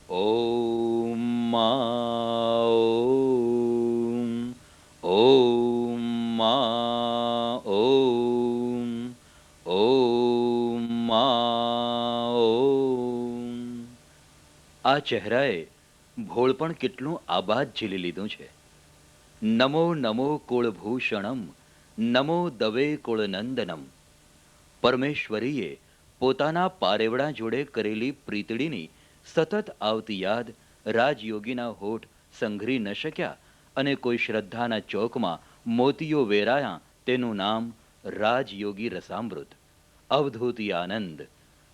ઓમ મા ઓમ ઓમ મા ઓમ ઓમ મા ઓમ. આ ચહેરાએ ભોળપણ કેટલું આબાદ ઝીલી લીધું છે. નમો નમો કુળભૂષણમ, નમો દવે કુળનંદનમ. પરમેશ્વરીએ પોતાના પારેવડા જોડે કરેલી પ્રીતડીની સતત આવતી યાદ રાજયોગીના હોઠ સંઘરી ન શક્યા અને કોઈ શ્રદ્ધાના ચોકમાં મોતીઓ વેરાયા તેનું નામ રાજયોગી રસામૃત. અવધૂતી આનંદ.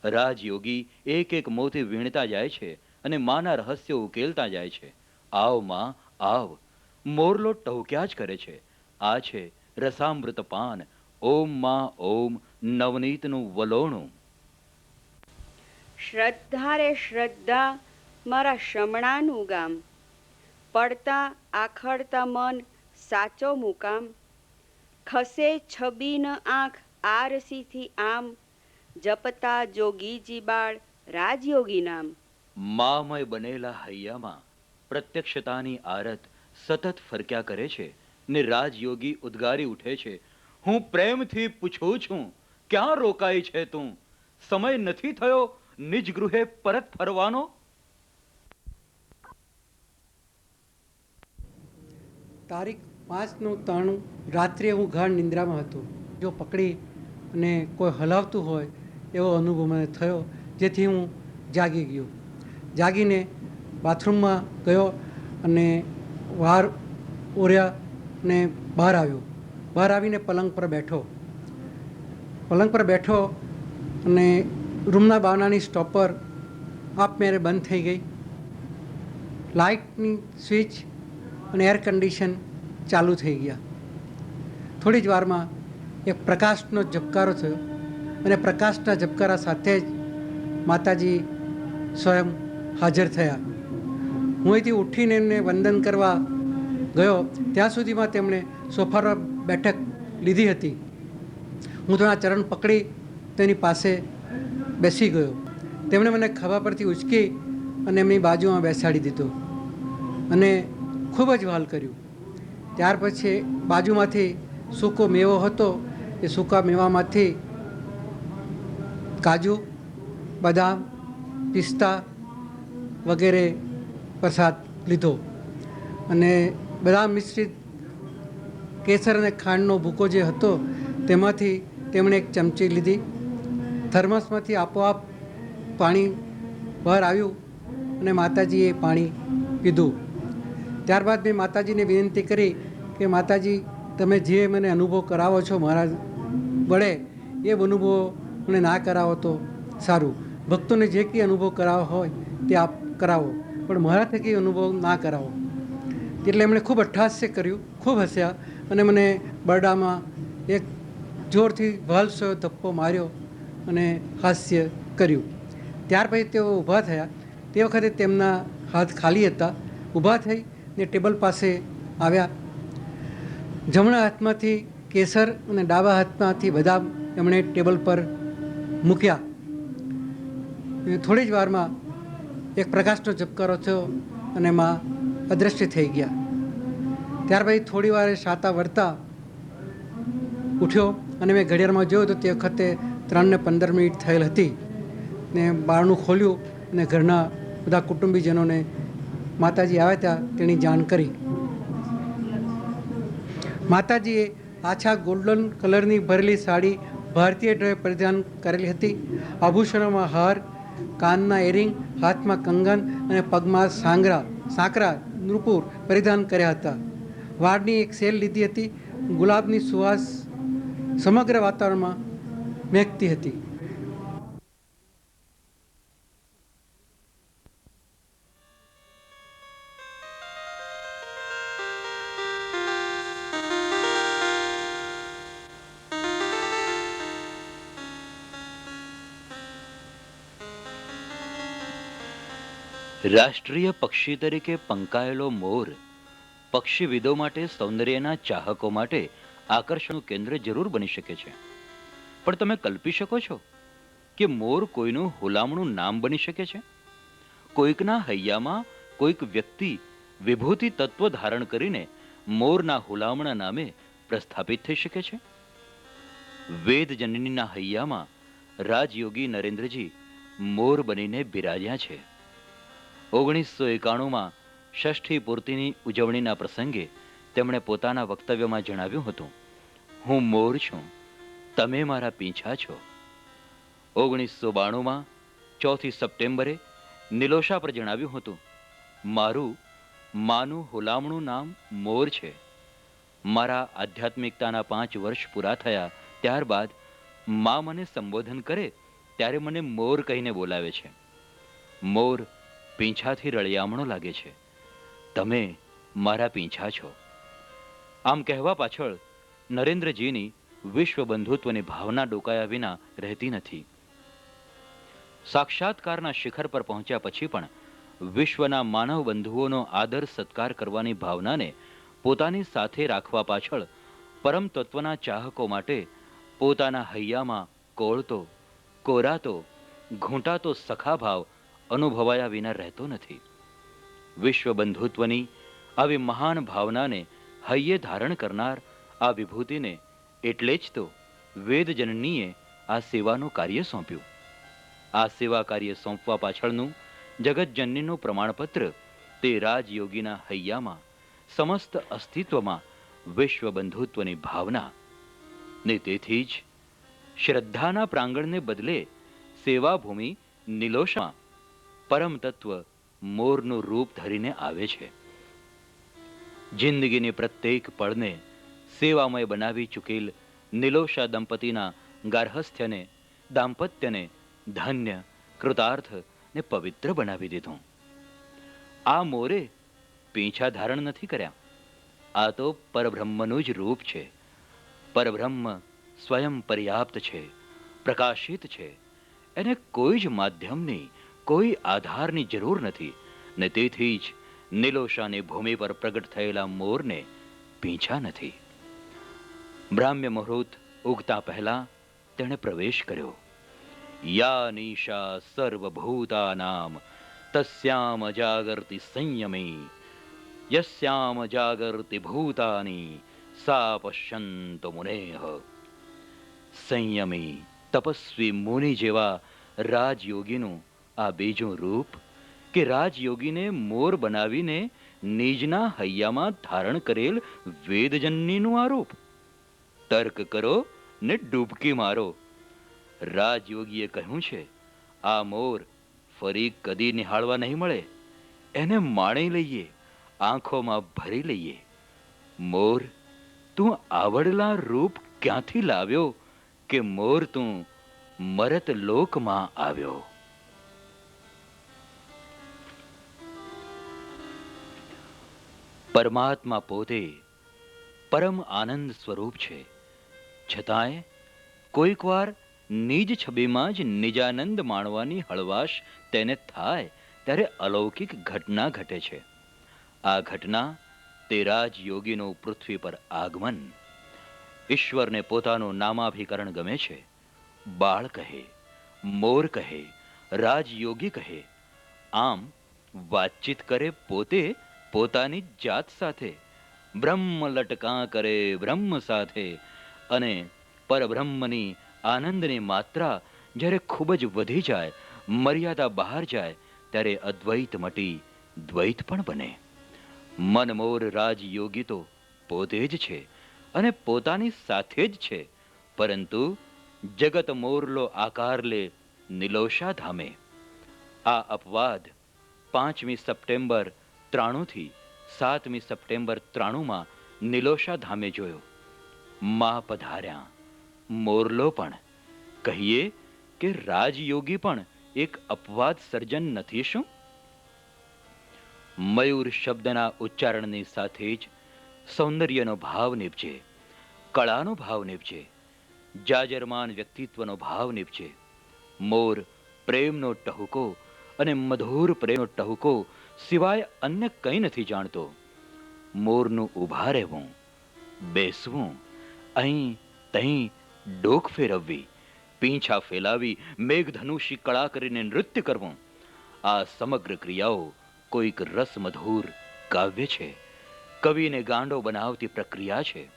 રાજયોગી એક એક મોતી વીણતા જાય છે અને માના રહસ્યો ઉકેલતા જાય છે. આવ માં આવ. મોરલો ટહુક્યા જ કરે છે. આ છે રસામૃત પાન. ઓમ માં ઓમ નવનીતનું વલોણું. શ્રદ્ધા રે શ્રદ્ધા મારા શમણાનું ગામ, પડતા આખડતા મન સાચો મુકામ, ખસે છબીન આંખ આરસીથી આમ, જપતા જોગીજી બાળ રાજયોગી નામ. મામય બનેલા હૈયામાં પ્રત્યક્ષતાની આરત સતત ફરક્યા કરે છે ને રાજયોગી ઉદ્ગારી ઉઠે છે, હું પ્રેમથી પૂછું છું, ક્યાં રોકાઈ છે તું? સમય નથી થયો નિજ ગૃહે પરત ફરવાનો? તારીખ 5/3 રાત્રે હું ગાઢ નિંદ્રામાં હતો. જો પકડી અને કોઈ હલાવતું હોય એવો અનુભવ મને થયો, જેથી હું જાગી ગયો. જાગીને બાથરૂમમાં ગયો અને વાર ઓર્યા ને બહાર આવ્યો. બહાર આવીને પલંગ પર બેઠો. પલંગ પર બેઠો અને રૂમના બારણાની સ્ટોપર આપમેળે બંધ થઈ ગઈ. લાઇટની સ્વિચ અને એર કન્ડિશન ચાલુ થઈ ગયા. થોડી જ વારમાં એક પ્રકાશનો ઝબકારો થયો અને પ્રકાશના ઝબકારા સાથે જ માતાજી સ્વયં હાજર થયા. હું અહીંથી ઉઠીને એમને વંદન કરવા ગયો ત્યાં સુધીમાં તેમણે સોફા પર બેઠક લીધી હતી. હું તેના ચરણ પકડી તેની પાસે બેસી ગયો. તેમણે મને ખભા પરથી ઉચકી અને એમની બાજુમાં બેસાડી દીધો અને ખૂબ જ વહાલ કર્યું. ત્યાર પછી બાજુમાંથી સૂકો મેવો હતો, એ સૂકા મેવામાંથી કાજુ, બદામ, પિસ્તા વગેરે પ્રસાદ લીધો અને બદામ મિશ્રિત કેસર અને ખાંડનો ભૂકો જે હતો તેમાંથી તેમણે એક ચમચી લીધી. થર્મસમાંથી આપોઆપ પાણી બહાર આવ્યું અને માતાજીએ પાણી પીધું. ત્યારબાદ મેં માતાજીને વિનંતી કરી કે માતાજી, તમે જે મને અનુભવ કરાવો છો મારા વડે, એ અનુભવો મને ના કરાવો તો સારું. ભક્તોને જે કંઈ અનુભવ કરાવો હોય તે આપ કરાવો, પણ મારા થકી અનુભવ ના કરાવો. એટલે એમણે ખૂબ અટ્ટહાસ્ય કર્યું, ખૂબ હસ્યા અને મને બરડામાં એક જોરથી વહાલસો ધપ્પો માર્યો અને હાસ્ય કર્યું. ત્યાર પછી તેઓ ઊભા થયા. તે વખતે તેમના હાથ ખાલી હતા. ઊભા થઈ ને ટેબલ પાસે આવ્યા. જમણા હાથમાંથી કેસર અને ડાબા હાથમાંથી બદામ એમણે ટેબલ પર મૂક્યા. થોડી જ વારમાં એક પ્રકાશનો ઝબકારો થયો અને માં અદૃશ્ય થઈ ગયા. ત્યાર પછી થોડી વાર સાતા વળતા ઉઠ્યો અને મેં ઘડિયાળમાં જોયું તો તે વખતે 3:15 થયેલ હતી ને બારણું ખોલ્યું અને ઘરના બધા કુટુંબીજનોને માતાજી આવ્યા હતા તેની જાણ કરી. માતાજીએ આછા ગોલ્ડન કલરની ભરેલી સાડી ભારતીય ડ્રેસ પરિધાન કરેલી હતી. આભૂષણોમાં હાર, કાનના એરિંગ, હાથમાં કંગન અને પગમાં સાંકરા નુપુર પરિધાન કર્યા હતા. વાળની એક સેલ લીધી હતી. ગુલાબની સુવાસ સમગ્ર વાતાવરણમાં મહેકતી હતી. રાષ્ટ્રીય પક્ષી તરીકે પંકાયેલો મોર પક્ષીવિદો માટે, સૌંદર્યના ચાહકો માટે આકર્ષણનું કેન્દ્ર જરૂર બની શકે છે. પણ તમે કલ્પી શકો છો કે મોર કોઈનું હુલામણું નામ બની શકે છે? કોઈકના હૈયામાં કોઈક વ્યક્તિ વિભૂતિ તત્વ ધારણ કરીને મોરના હુલામણા નામે પ્રસ્થાપિત થઈ શકે છે? વેદ જનનીના હૈયામાં રાજયોગી નરેન્દ્રજી મોર બનીને બિરાજ્યા છે. 1991માં ષષ્ઠી પૂર્તિની ઉજવણીના પ્રસંગે તેમણે પોતાના વક્તવ્યમાં જણાવ્યું હતું, હું મોર છું, તમે મારા પીંછા છો. 1992માં 4 સપ્ટેમ્બરે નિલોશા પર જણાવ્યું હતું, મારું માનું હુલામણું નામ મોર છે. મારા આધ્યાત્મિકતાના 5 વર્ષ પૂરા થયા ત્યારબાદ મા મને સંબોધન કરે ત્યારે મને મોર કહીને બોલાવે છે. મોર પીંછાથી રળિયામણો લાગે છે. તમે મારા પીંછા છો. આમ કહેવા પાછળ નરેન્દ્રજીની વિશ્વ બંધુત્વની ભાવના ડોકાયા વિના રહેતી નથી. સાક્ષાત્કારના શિખર પર પહોંચ્યા પછી પણ વિશ્વના માનવ બંધુઓનો આદર સત્કાર કરવાની ભાવનાને પોતાની સાથે રાખવા પાછળ પરમ તત્વના ચાહકો માટે પોતાના હૈયામાં કોળતો, કોરાતો, ઘૂંટાતો સખાભાવ અનુભવાયા વિના રહેતો નથી. વિશ્વ બંધુત્વની આવી મહાન ભાવનાને હૈયે ધારણ કરનાર આ વિભૂતિને એટલે જ તો વેદજનનીએ આ સેવાનું કાર્ય સોંપ્યું. આ સેવા કાર્ય સોંપવા પાછળનું જગતજનનીનું પ્રમાણપત્ર તે રાજયોગીના હૈયામાં સમસ્ત અસ્તિત્વમાં વિશ્વ બંધુત્વની ભાવના ને તેથી જ શ્રદ્ધાના પ્રાંગણને બદલે સેવાભૂમિ નિલોશામાં પરમ તત્વ મોરનું રૂપ ધરીને આવે છે. જિંદગીની પ્રત્યેક પળને સેવામય બનાવી ચૂકેલ નિલોશા દંપતીના ગાર્હસ્થ્યને, દાંપત્યને ધન્ય, કૃતાર્થ ને પવિત્ર બનાવી દીધું. આ મોરે પીંછા ધારણ નથી કર્યા. આ તો પરબ્રહ્મનું જ રૂપ છે. પરબ્રહ્મ સ્વયં પર્યાપ્ત છે, પ્રકાશિત છે. એને કોઈ જ માધ્યમની, કોઈ આધારની જરૂર નથી ને તેથી જ નિલોશાની ભૂમિ પર પ્રગટ થયેલા મોરને પીંછા નથી. બ્રાહ્મ્ય મુહૂર્ત ઉગતા પહેલા તેણે પ્રવેશ કર્યો. યા નીશા સર્વભૂતાનામ તસ્યામ જાગર્તિ સંયમી યસ્યામ જાગર્તિ ભૂતાની સા પશ્યંતો મુનેહ. સંયમી, તપસ્વી મુનિ જેવા રાજયોગીનું આ બીજું રૂપ કે રાજયોગીને મોર બનાવીને નિજના હૈયામાં ધારણ કરેલ વેદજનનીનું આ રૂપ. તર્ક કરો ને ડૂબકી મારો. રાજયોગીએ કહ્યું છે, આ મોર ફરી કદી નિહાળવા નહીં મળે. એને માણી લઈએ, આંખોમાં ભરી લઈએ. મોર, તું આવડલા રૂપ ક્યાંથી લાવ્યો કે મોર તું મરત લોકમાં આવ્યો. પરમાત્મા પોતે પરમ આનંદ સ્વરૂપ છે. છતાંય કોઈક વાર નિજ છબીમાં જ નિજાનંદ માણવાની હળવાશ તેને થાય ત્યારે અલૌકિક ઘટના ઘટે છે. આ ઘટના તે રાજયોગીનું પૃથ્વી પર આગમન. ઈશ્વરને પોતાનું નામાભિકરણ ગમે છે. બાળ કહે, મોર કહે, રાજયોગી કહે. આમ વાતચીત કરે પોતે પોતાની જાત સાથે. બ્રહ્મ લટકાં કરે બ્રહ્મ સાથે. અને પરબ્રહ્મની આનંદની માત્રા જ્યારે ખૂબ જ વધી જાય, મર્યાદા બહાર જાય, ત્યારે અદ્વૈત મટી દ્વૈત પણ બને. મનમોર રાજયોગી તો પોતે જ છે અને પોતાની સાથે જ છે, પરંતુ જગત મોરલો આકાર લે નિલોશા ધામે. આ અપવાદ 5મી સપ્ટેમ્બર 93 થી 7મી સપ્ટેમ્બર 93માં નિલોશા ધામે જોયો. મા પધાર્યા, મોરલો પણ. કહીએ કે રાજયોગી પણ એક અપવાદ સર્જન નથી શું? મયુર શબ્દના ઉચ્ચારણની સાથે જ સૌંદર્યનો ભાવ નીપજે, કળાનો ભાવ નીપજે, જાજરમાન વ્યક્તિત્વનો ભાવ નીપજે. મોર પ્રેમનો ટહુકો અને મધુર પ્રેમનો ટહુકો સિવાય અન્ય કંઈ નથી જાણતો. મોરનું ઊભા રહેવું, બેસવું, અહીં તહીં ડોક ફેરવવી, પીંછા ફેલાવી, મેઘધનુષી કળા કરીને નૃત્ય કરવું, આ સમગ્ર ક્રિયાઓ કોઈક રસમધુર કાવ્ય છે, કવિને ગાંડો બનાવતી પ્રક્રિયા છે.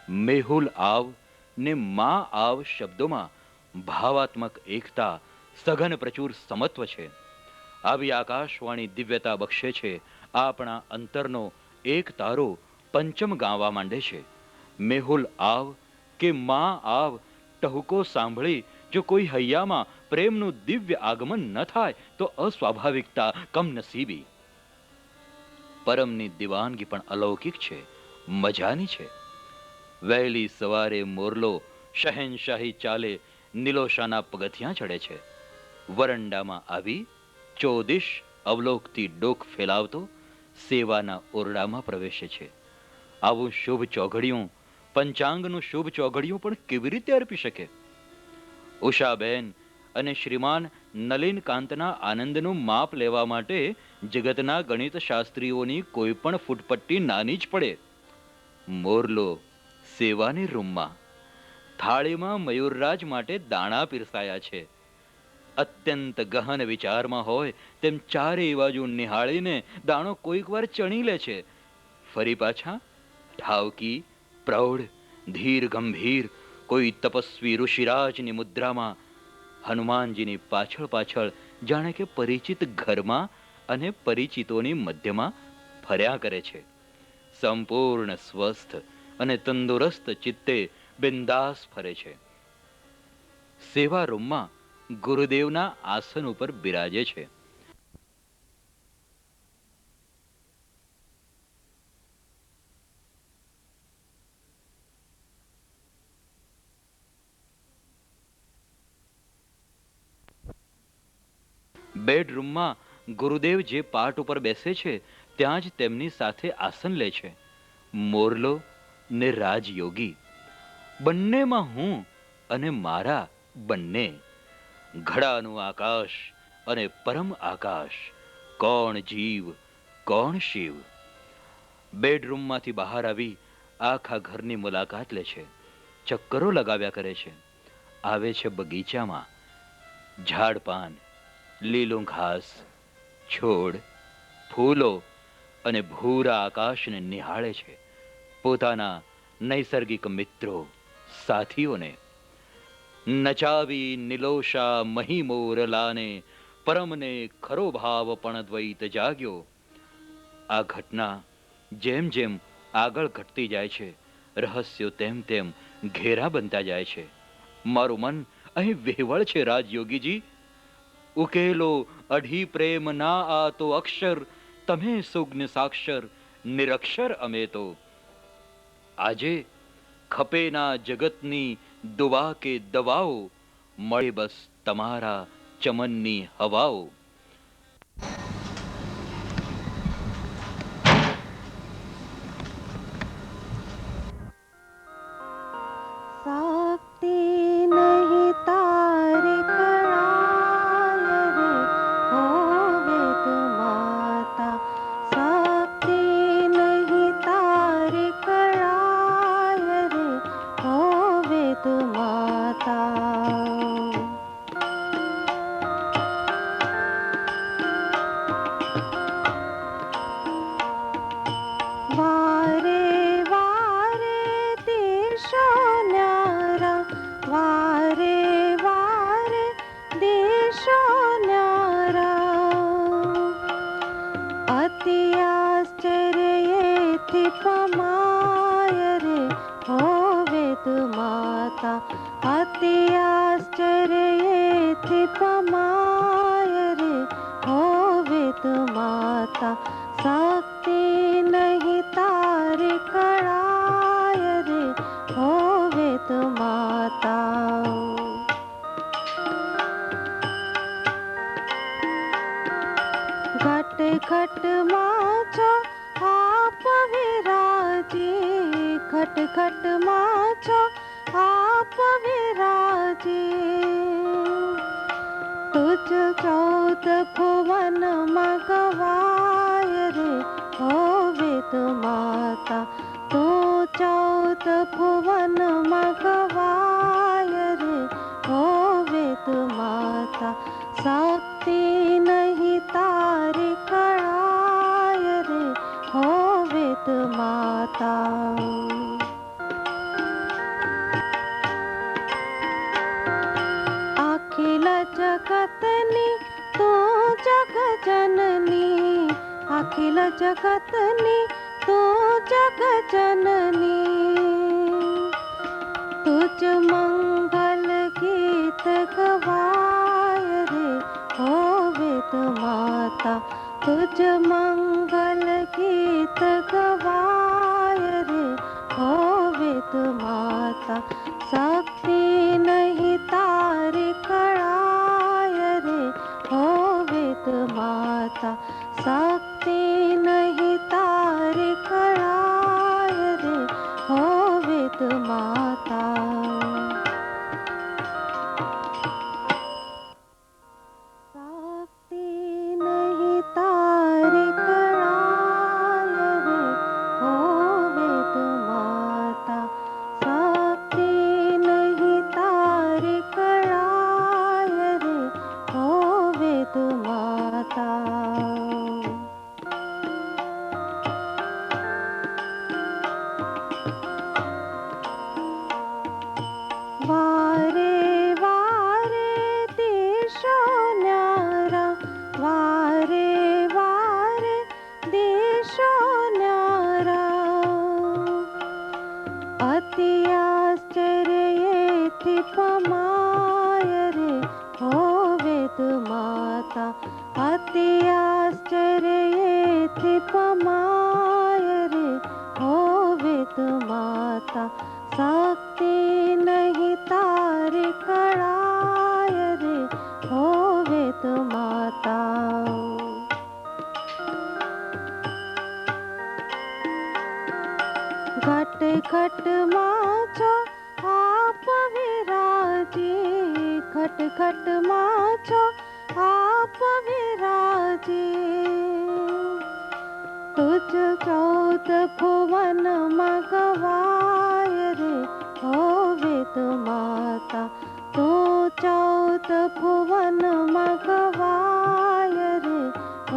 મેહુલ આવ ને માં આવ શબ્દોમાં ભાવાત્મક એકતા, સઘન પ્રચુર સમત્વ છે. આવી આકાશવાણી દિવ્યતા બક્ષે છે. આપણા અંતરનો એક તારો પંચમ ગાવા માંડે છે. મેહુલ આવ કે માં આવ ટહુકો સાંભળી જો કોઈ હૈયામાં પ્રેમનું દિવ્ય આગમન ન થાય તો અસ્વાભાવિકતા કમનસીબી. પરમની દીવાનગી પણ અલૌકિક છે, મજાની છે. વહેલી સવારે મોરલો શહેનશાહી ચાલે નિલોશાના પગથિયાં ચડે છે. વરંડામાં આવી ચોદિશ અવલોકતી ડોક ફેલાવતો સેવાના ઓરડામાં પ્રવેશે છે. આવું શુભ ચોઘડિયું, પંચાંગનું શુભ ચોઘડિયું પણ કેવી રીતે અર્પી શકે? ઉષાબેન અને શ્રીમાન નલિનકાંતના આનંદનું માપ લેવા માટે જગતના ગણિત શાસ્ત્રીઓની કોઈ પણ ફૂટપટ્ટી નાની જ પડે. મોરલો સેવાની રૂમમાં થાળીમાં મયુરરાજ માટે દાણા પીરસાયા છે. અત્યંત ગહન વિચારમાં હોય તેમ ચારેય બાજુ નિહાળીને દાણો કોઈક વાર ચણી લે છે. ફરી પાછા ઠાવકી, પ્રૌઢ, ધીર ગંભીર કોઈ તપસ્વી ઋષિરાજની મુદ્રામાં હનુમાનજીની પાછળ પાછળ જાણે કે પરિચિત ઘરમાં અને પરિચિતોની મધ્યમાં ફર્યા કરે છે. સંપૂર્ણ સ્વસ્થ અને તંદુરસ્ત ચિત્તે બિંદાસ ફરે છે. સેવા રૂમમાં ગુરુદેવના આસન ઉપર બિરાજે છે. બેડરૂમમાં ગુરુદેવ જે પાટ ઉપર બેસે છે ત્યાં જ તેમની સાથે આસન લે છે. મોરલો ને રાજયોગી બંનેમાં હું અને મારા બંને, ઘડાનું આકાશ અને પરમ આકાશ, કોણ જીવ કોણ શિવ. બેડરૂમમાંથી બહાર આવી આખા ઘરની મુલાકાત લે છે. ચક્કરો લગાવ્યા કરે છે. આવે છે બગીચામાં. ઝાડપાન, લીલું ઘાસ, છોડ, ફૂલો અને ભૂરા આકાશને નિહાળે છે. પોતાના નૈસર્ગિક મિત્રો, સાથીઓને. નચાવી નિલોષા મહી મોરલાને, પરમને ખરો ભાવ પણ દ્વૈત જાગ્યો. આ ઘટના જેમ જેમ આગળ ઘટતી જાય છે, રહસ્યો તેમ તેમ ઘેરા બનતા જાય છે. મારું મન અહીં વિહવળ છે રાજયોગીજી. ઉકેલો અઢી પ્રેમ ના આ તો અક્ષર, તમે સુગ્ન સાક્ષર નિરક્ષર અમે તો. આજે ખપેના જગતની દુવા કે દવાઓ, મળે બસ તમારા ચમનની હવાઓ. सकते नहीं तारे कराल रे, होवे माता. सकते नहीं तारे कराल रे, होवे माता. वारे वारे देशो न्यारा, वारे वारे देशो न्यारा. अति आश्चर्येथि पमाय रे, होवे माता. अति आश्चर्येथि पमाय रे, होवे माता. शक्ति नहीं तारे कड़ाय रे, होवे माता. घट घट माछो आप विराजे, घट घट माछो आप विराजे. तुझ चौद भुवन मगवाय रे, होवे माता. तू चौद भुवन मगवाय रे, होवे माता. शक्ति नहीं अखिल जगतनी तू जग जननी तुझ मंगल गीत गवाय रे ओ वेद माता तुझ मंगल गीत गवाय रे ओ वेद माता शक्ति नहीं तारी कड़ाय रे ओ वेद माता शक्ति नहीं तारी कड़ाय रे ओ वेद माता शक्ति नहीं तारी कड़ाय रे ओ वेद माता शक्ति नहीं तारी कड़ाय रे ओ वेद माता वारे वारे देशो न्यारा वारे वारे देशो न्यारा अति आश्चर्य येथि पमाय रे ओ वेद माता अति आश्चर्य येथि पमाय रे ओ वेद माता शक्ति नहीं तारी कड़ाय रे ओ वेद माता घट घट माछो आप विराजे घट घट माछो आप विराजे तुझ चौद भुवन मगवाय रे ओ वेद माता तू चौद भुवन मगवाय रे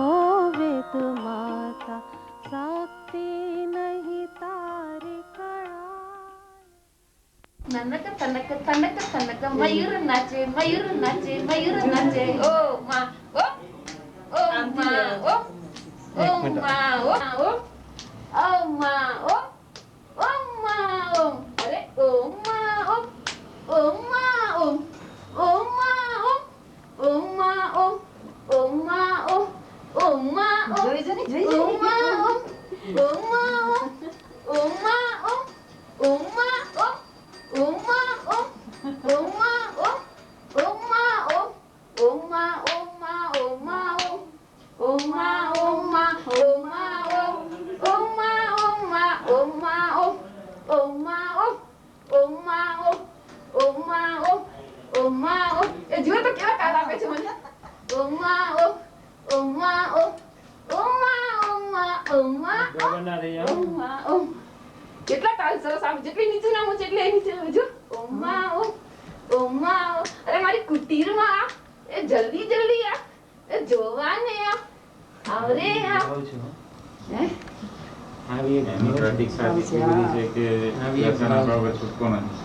ओ वेद माता शक्ति नहीं तारी कड़ाय ननक तनक तनक तनक मयूर नाचे मयूर नाचे मयूर नाचे ओ माँ ओ माँ ओ माँ ओ माँ ओ माँ ओ अरे ओ माँ ओ माँ ओ माँ ओ माँ ओ माँ ओ माँ ओ કેટલા તાલ સરસ આવે જેટલી નીચે નામો જેટલી નીચે જો ઓમા અરે મારી કુટીરમાં આ એ જલ્દી જલ્દી આ એ જોવાને આ આવરે આ હે આવી એક ડેમોક્રેટિક સાથી એવી છે કે દર્શન આપવા વગર છૂટકો નથી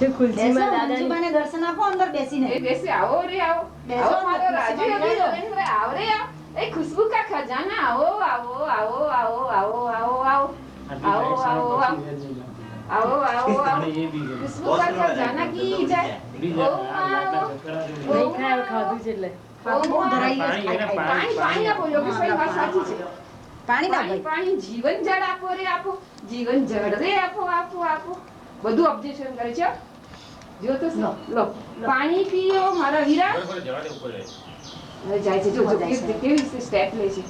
જે ખુલસીમાં દાદાને દર્શન આપો અંદર બેસીને એ બેસી આવો રે આવો આવો મારો રાજુ યોગી નરેન્દ્ર આવો રે આ એ ખુશ્બુ કા ખજાના આવો આવો આવો આવો આવો આવો આવો आओ आओ आओ आओ आओ आओ खुशबू का खजाना की जाए ओ નહીં ખાવ ખાધું છે એટલે બહુ ધરાઈ પાણી આપો યોગેશભાઈ વાત સાચી છે પાણી ના પાણી પાણી જીવન જળ આપો રે આપો જીવન જળ રે આપો આપો આપો બધું ઓબ્જેક્શન કરે છે જો તો લો પાણી પીઓ મારા વીરા જવા દે ઉપર હવે જાય છે જો જો કેવી સ્ટેપ લે છે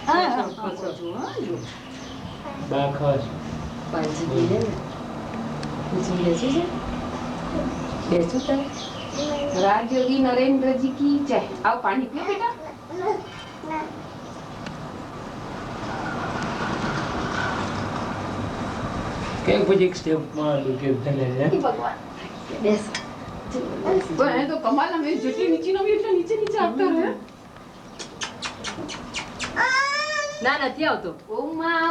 હા જો બાખર પાંચી પીને પૂછી લેજો છે બેસો તમે राजयोगी नरेंद्र जी की जय आओ पानी पियो बेटा કેમ પછી એક સ્ટેપ માં કે તને भगवान બેસ પણ એ તો કમાલ અમે જેટલી નીચે નો એટલા નીચે નીચે આવતા રહે ના નથી આવતો ઓમ માં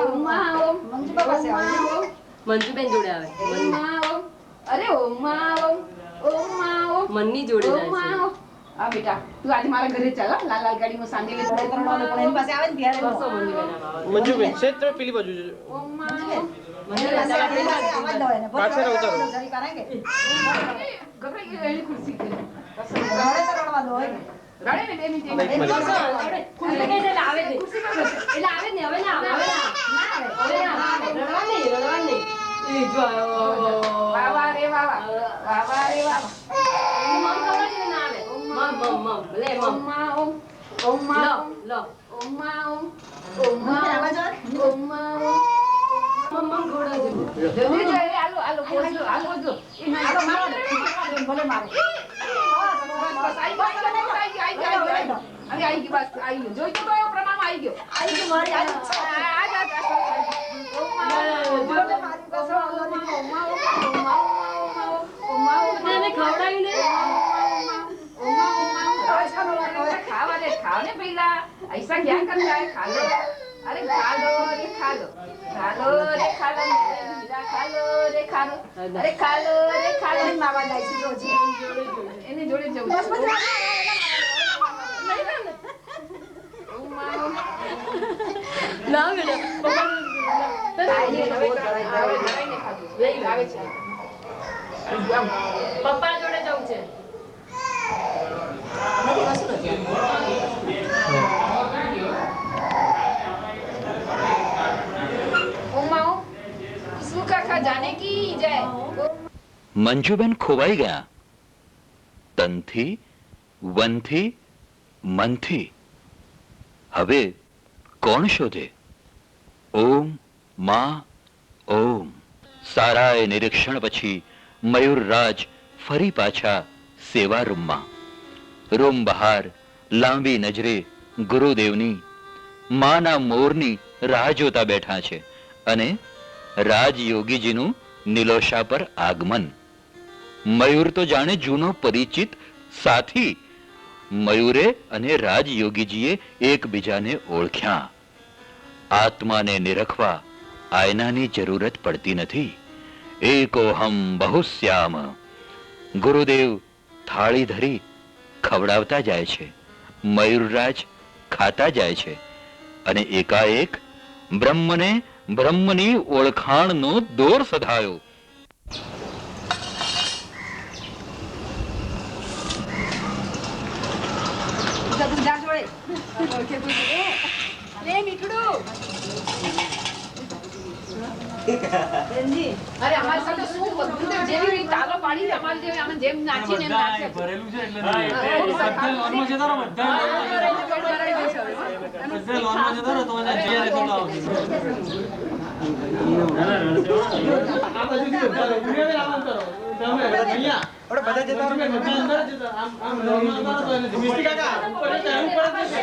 ઓમ માં ઓમ મંજુ બાબા સે આવે મંજુબેન જોડે આવે ઓમ માં ઓમ અરે ઓમ માં ઓમ માં ઓમ મનની જોડે ઓમ જાય માં છે હા બેટા તું આજે મારા ઘરે ચાલ હો. લાલ લાલ ગાડીમાં સાંજે લઈ જજે. બસો મંજુબેન આમ આવે. મંજુબેન ક્ષેત્ર પેલી બાજુ જજો. મંજુબેન પાછળ ઉતારો. ગભરાઈ ગયો એની ખુરશી કે. રડે ને 2 મિનિટ. બસો આપણે ખુરશી કઈ એટલે આવે જ નહીં. એટલે આવે જ નહીં હવે ના આવે હવે ના આવે રડવા નહીં એ જો આવ્યો. વાવા રે વાવા વાવા રે વાવા. મમ ખવડાવી દે ના આવે મમ લે મમ ઓમ્મા ઓમ ઓમ્મા લો ઓમ લો ઓમ્મા ઓમ ઓમ્મા ઓમ્મા ઓમ. મમ ખવડાવી દે જલ્દી જો એ આલો આલો બોલો આલો જો એ આલો મારો ભલે મારો બસ બસ આઈ ગયો બસ આઈ ગયો જોઈ તો કયો પ્રમાણમાં આઈ ગયો મારી આ એને ખવડાવી ને खावा दे खाओ ने पहला ऐसा क्या करता है खा लो अरे खा लो रे खा लो खा लो रे खा लो मीरा खा लो रे खा लो अरे खा लो रे खा लो मावा જાય છે રોજ એને જોડે જવું ના બેટા પપ્પા જોડે જવું છે મંજુબેન ખોવાઈ ગયા તનથી વનથી મનથી. હવે કોણ શોધે? ઓમ માં ઓમ. સારાએ નિરીક્ષણ પછી મયુરરાજ ફરી પાછા સેવા રૂમમાં. રૂમ બહાર લાંબી નજરે ગુરુદેવની માના મોરની રાહ જોતા બેઠા છે અને રાજયોગીજીનું નિલોષા પર આગમન. મયુર તો જાણે જૂનો પરિચિત સાથી. મયુરે અને રાજયોગીજીએ એકબીજાને ઓળખ્યા. આત્માને નિરખવા આયનાની જરૂરત પડતી નથી. એકોહમ બહુશ્યામ. ગુરુદેવ થાળી ધરી ખવડાવતા જાય છે. મયુરરાજ ખાતા જાય છે અને એકાએક બ્રહ્મને બ્રહ્મની ઓળખાણનો દોર સધાયો. અરે અમારી સાથે શું બધું તો જેવી તાલો પાડી છે અમારી જેવી અમે જેમ નાચીને એમ નાચે ભરેલું છે એટલે બધા લોનમાં જતા રહો બધા લોનમાં જતા રહો તો મને જે થોડો આવશે આ બાજુ થી બધા ઉડે આમ કરો તમે અહીંયા આપણે બધા જતા રહો બધા અંદર જતા આમ લોનમાં જતા રહો એટલે મિસ્ટી કાકા ઉપર ચાલુ પડે છે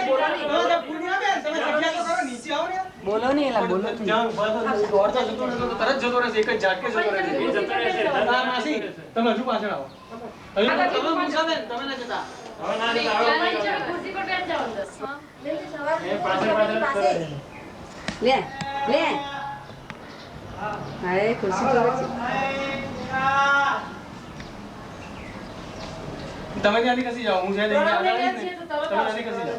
પૂર્ણિયા બેન તમે જગ્યા તો કરો નીચે આવો ને બોલો નહીં એલા બોલો જાવ દોડતા જતો રહેતો તો તરત જતો રહેશે એક જ ઝાટકે જતો રહેશે એ જતો રહેશે ના માસી તમે હજુ પાછળ આવો તમે મૂસા બેન તમે ના જતા હવે ના જતા ખુરશી પર બેઠ જાઓ અંદર એ પાછળ લે લે હાય ખુરશી પર તમે ત્યાંથી ખસી જાઓ હું છે નહીં આગળ જ નહીં તમે ત્યાંથી ખસી જાઓ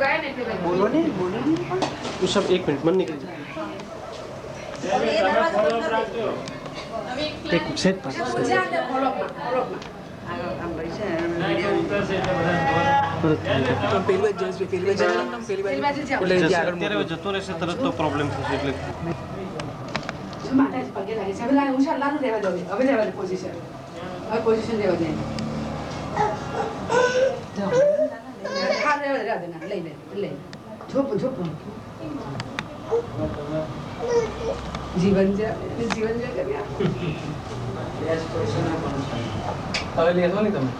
ગયા ને એટલે બોલો ને તું સબ એક મિનિટ મન નીકળી જાય એક સેટ પાસ અત્યારે જતો રહેશે તરત તો પ્રોબ્લેમ થશે એટલે માતાજી પગે લાગે છે હવે લાગે હું શાલાનું રહેવા દો હવે રહેવા દે પોઝિશન હવે પોઝિશન રહેવા દે હા રહેવા દે ના લઈ લે ઝોપ જીવન કર્યા હવે લેશો નહીં તમે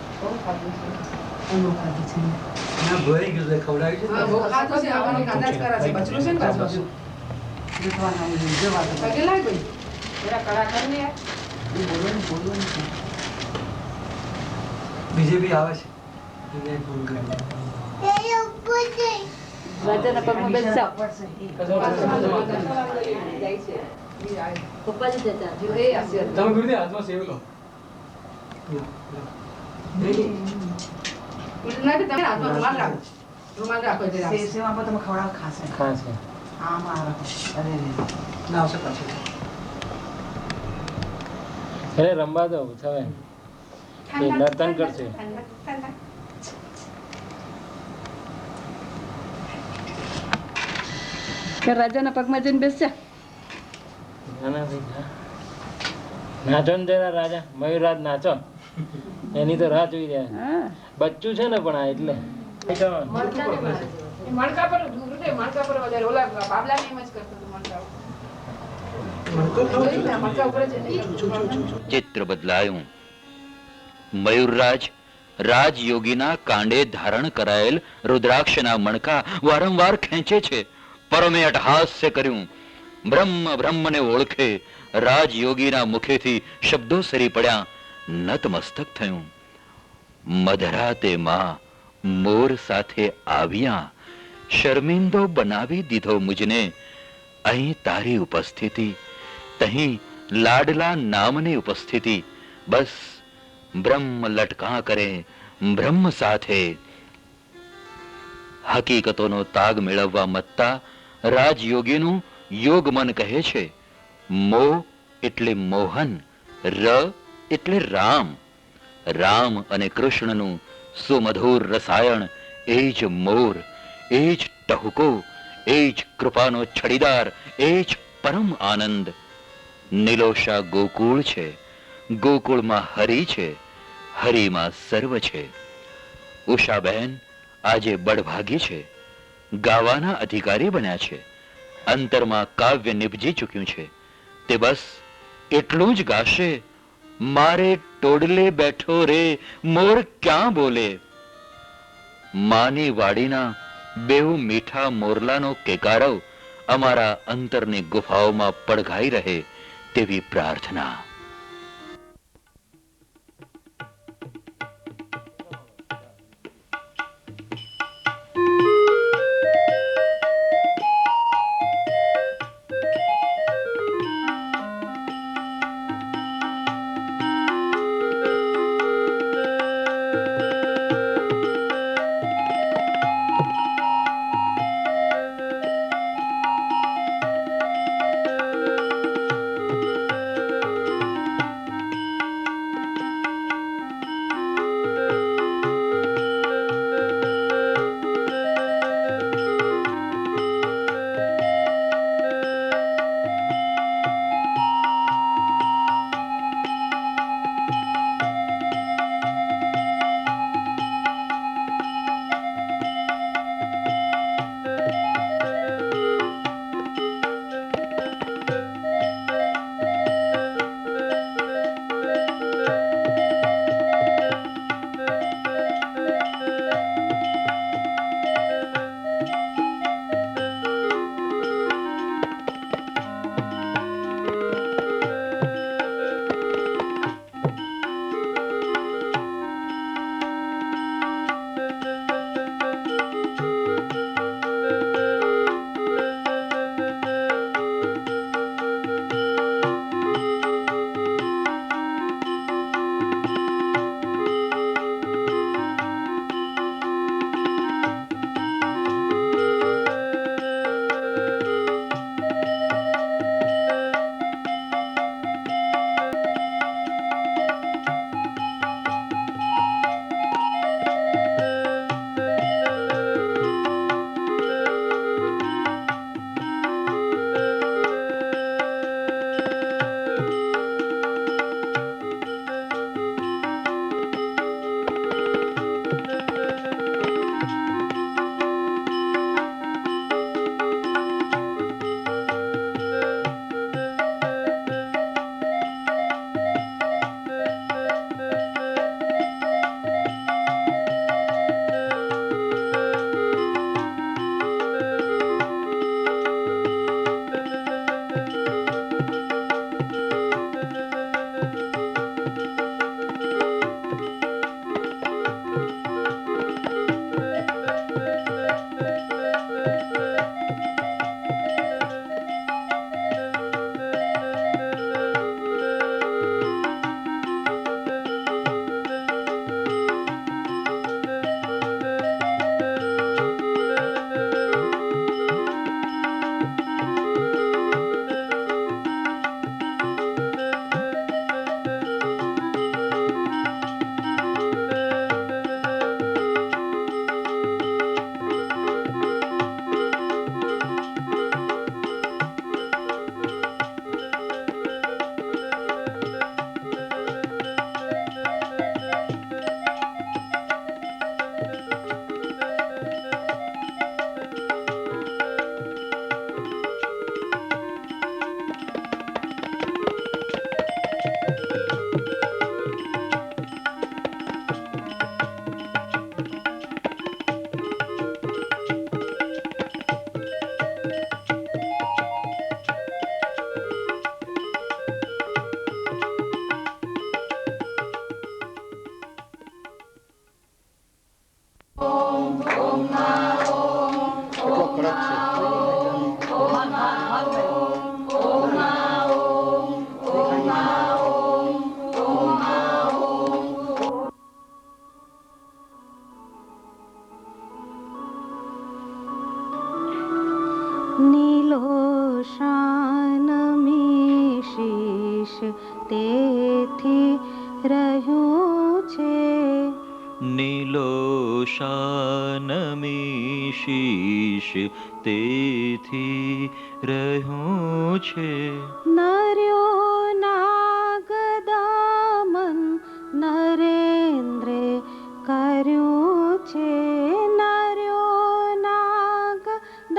ના ભરી ગયું છે ખવડાવી છે હા બહુ ખાતો છે આવવાની કાંદાજ કરા છે બચલું છે ને પાછું પગે લાગ ભાઈ થોડા કડા કર ને યાર બીજેપી આવે છે એને ફોન કરી રાજાના પગમાં બેસા પપ્પા જ જતા એ આશીર્વાદ તમે ગુરુદેવ હાથમાં સેવ લો નથી તમે હાથમાં રૂમાલ રાખો. રૂમાલ રાખો એટલે રાખો. ખાશે આવશે પાછું. અરે રમવા દો હવે એ નર્તન કરશે. કે રાજાના પગમાં જઈને બેસશે. નાના ભાઈ નાચો ને જરા રાજા મયુરાજ નાચો એની તો રાહ જોઈ રહ્યા. હા બચ્ચું છે ને પણ આ એટલે મણકા પર મણકા પર વધારે ઓલા બાબલાને એમ જ કરતો હતો મણકા ઉપર જ ચિત્ર બદલાયું. મયુરરાજ રાજયોગીના કાંડે ધારણ કરાયેલ રુદ્રાક્ષના મણકા વારંવાર ખેંચે છે. પરમે અટહાસ્ય કર્યું. બ્રહ્મ બ્રહ્મને ઓળખે. રાજયોગીના મુખેથી શબ્દો સરી પડ્યા. નતમસ્તક થયું. મધરાતે માં મોર સાથે આવ્યા. શર્મિંદો બનાવી દીધો મુજને. અહીં તારી ઉપસ્થિતિ, તહીં લાડલા નામની ઉપસ્થિતિ. બસ બ્રહ્મ લટકા કરે બ્રહ્મ સાથે. હકીકતોનો તાગ મેળવવા મત્તા રાજયોગીનું યોગ મન કહે છે. મો એટલે મોહન, ર એટલે રામ. રામ અને કૃષ્ણનું સુમધુર રસાયણ એ જ મોર, એ જ ટહુકો, એ જ કૃપાનો છડીદાર, એ જ પરમ આનંદ. નિલોષા ગોકુળ છે. ગોકુળમાં હરિ છે. હરિમાં સર્વ છે. ઉષાબેન આજે બળભાગી છે. ગાવાના અધિકારી બન્યા છે. અંતરમાં કાવ્ય નિપજી ચૂક્યું છે. તે બસ એટલું જ ગાશે. મારે ટોડલે બેઠો રે મોર ક્યાં બોલે. માની વાડીના બેઉ મીઠા મોરલાનો કેકારવ અમારા અંતરની ગુફાઓમાં પડઘાઈ રહે તેવી પ્રાર્થના. રહ્યું છે. નીલોશાનમીશીશ તેથી રહ્યું છે. નર્યો નાગદમન નરેન્દ્રે કર્યું છે. નર્યો નાગદમન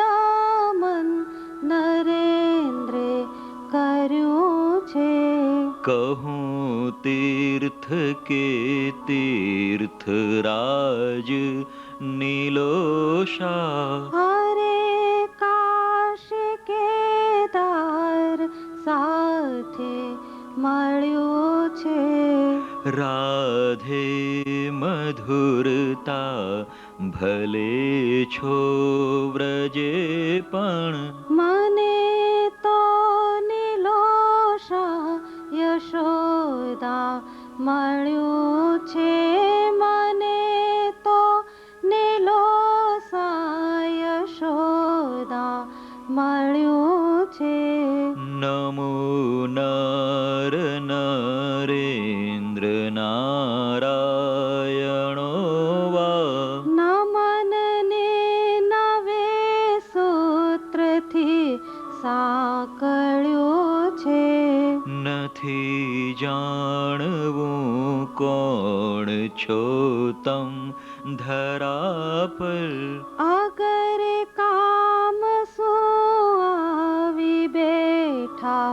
નરેન્દ્રે કર્યું છે. કહું તીર્થ કે તીર્થરાજ નીલોષા. અરે કાશી કેદાર સાથે મળ્યું છે. રાધે મધુરતા ભલે છો વ્રજે પણ મને તો નીલોષા યશોદા મળ્યું છે. મને તો નીલોષા યશોદા મળ્યું છે. નમો નર નરેન્દ્ર નારાયણો વા. નમન ને નવે સૂત્રથી સાંકળ્યું છે. નથી જાણવું કોણ છો તમ ધરા પર. અગર કામ સુઆવી બેઠા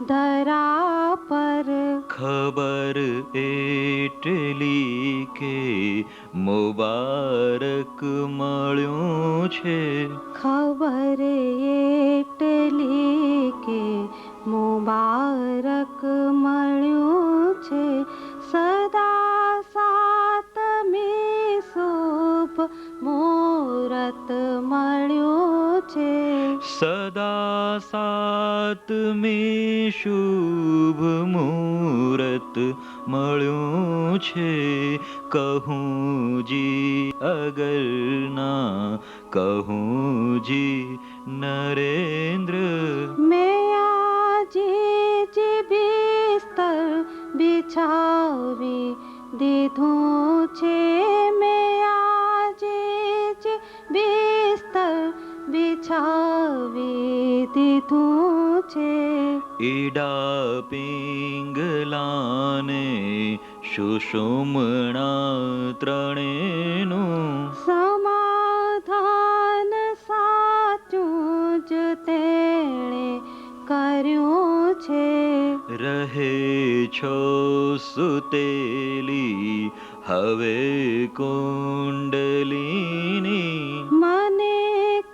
ધરા પર. ખબર એટલી કે મુબારક મળ્યું છે. ખબર એટલી કે મુબારક મળ્યું છે. સદા સાતમી શુભ મુહૂર્ત મળ્યું છે. સદા સાતમી શુભ મુહૂર્ત મળ્યું છે. કહું જી અગરના કહું જી નરેન્દ્ર. મેં આજે બિસ્તર બિછાવી દીધું છે. મેં આજે બિસ્તર બિછાવી દીધું છે. ઈડા પિંગલાને સુષુમ્ણા ત્રણેનું સમાધાન સાચું જ તેણે કર્યું છે. રહે છો સુતેલી હવે કુંડલીની. મને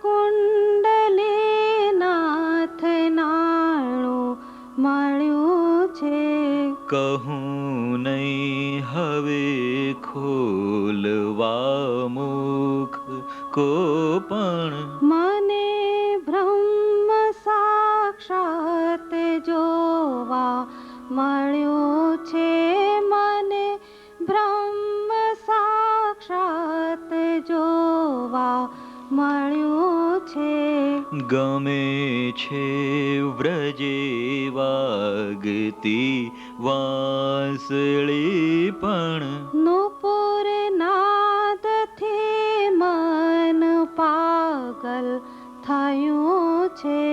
કુંડલીનાથ નાણું મળ્યું છે. કહું નહીં હવે ખોલવા મુખ કો પણ. મને બ્રહ્મ સાક્ષાત જોવા મળ્યું છે. મને બ્રહ્મ સાક્ષાત જોવા મળ્યું છે. ગમે છે વ્રજે વાગતી વાંસળી પણ. નુપુર નાદથી મન પાગલ થયું છે.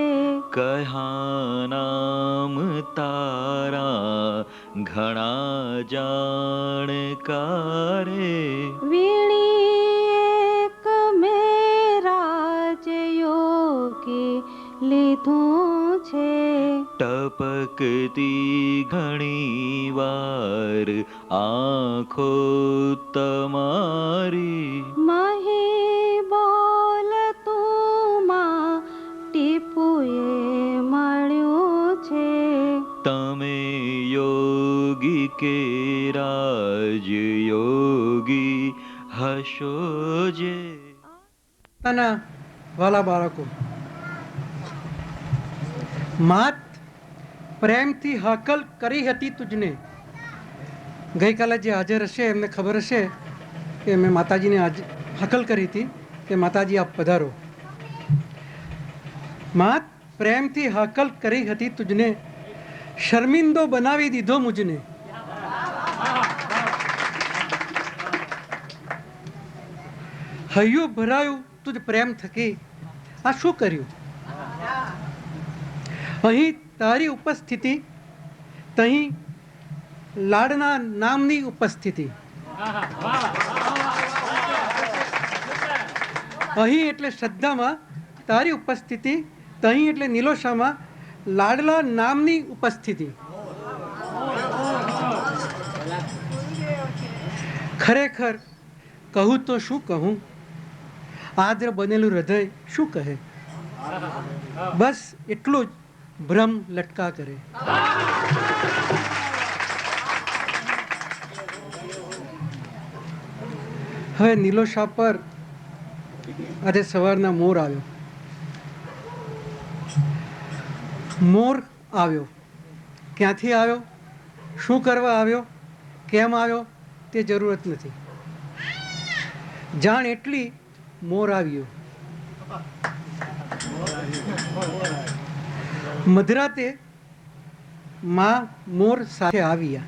કયા નામ તારા ઘણા જાણકારે. વીણી એક મેરા જ યોગી લીધું છે. ટપકતી ઘણી વાર આંખો તમારી. મહી બોલ તું ટીપુએ મળ્યું છે. તમે યોગી કે રાજ યોગી હશો જે. પોતાના વાલા બાળકો, માત પ્રેમથી હાકલ કરી હતી તુજને. ગઈકાલે જે હાજર હશે એમને ખબર હશે કે મેં માતાજીને હાકલ કરી હતી કે માતાજી આપ પધારો. માત પ્રેમથી હાકલ કરી હતી તુજને, શર્મિંદો બનાવી દીધો મુજને. હૈયું ભરાયું તુજ પ્રેમ થકી. આ શું કર્યું? અહીં તારી ઉપસ્થિતિ, તહીં લાડના નામની ઉપસ્થિતિ. અહીં એટલે શ્રદ્ધામાં તારી ઉપસ્થિતિ, તહીં એટલે નિલોષામાં લાડલા નામની ઉપસ્થિતિ. ખરેખર કહું તો શું કહું, આદ્ર બનેલું હૃદય શું કહે? બસ એટલું જ ભ્રમ લટકા કરે. હવે નિલોષા પર આજે સવારના મોર આવ્યો. મોર આવ્યો, ક્યાંથી આવ્યો, શું કરવા આવ્યો, કેમ આવ્યો તે જરૂરત નથી. જાણ એટલી મોર આવ્યો. મધરાતે માં મોર સાથે આવ્યા.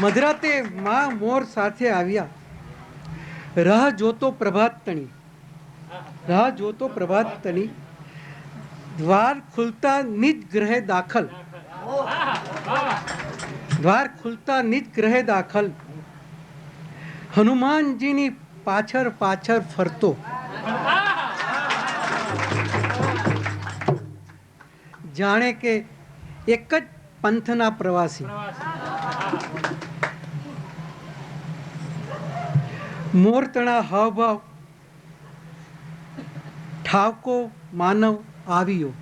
મધરાતે માં મોર સાથે આવ્યા. રાહ જોતો પ્રભાત તણી, રાહ જોતો પ્રભાત તણી. દ્વાર ખુલતા નિજ ગ્રહે દાખલ, દ્વાર ખુલતા નિજ ગ્રહે દાખલ. હનુમાનજીની પાછળ પાછળ ફરતો. જાણે કે એક જ પંથના પ્રવાસી. મોરતણા હાવભાવ ઠાવકો માનવ આવ્યો,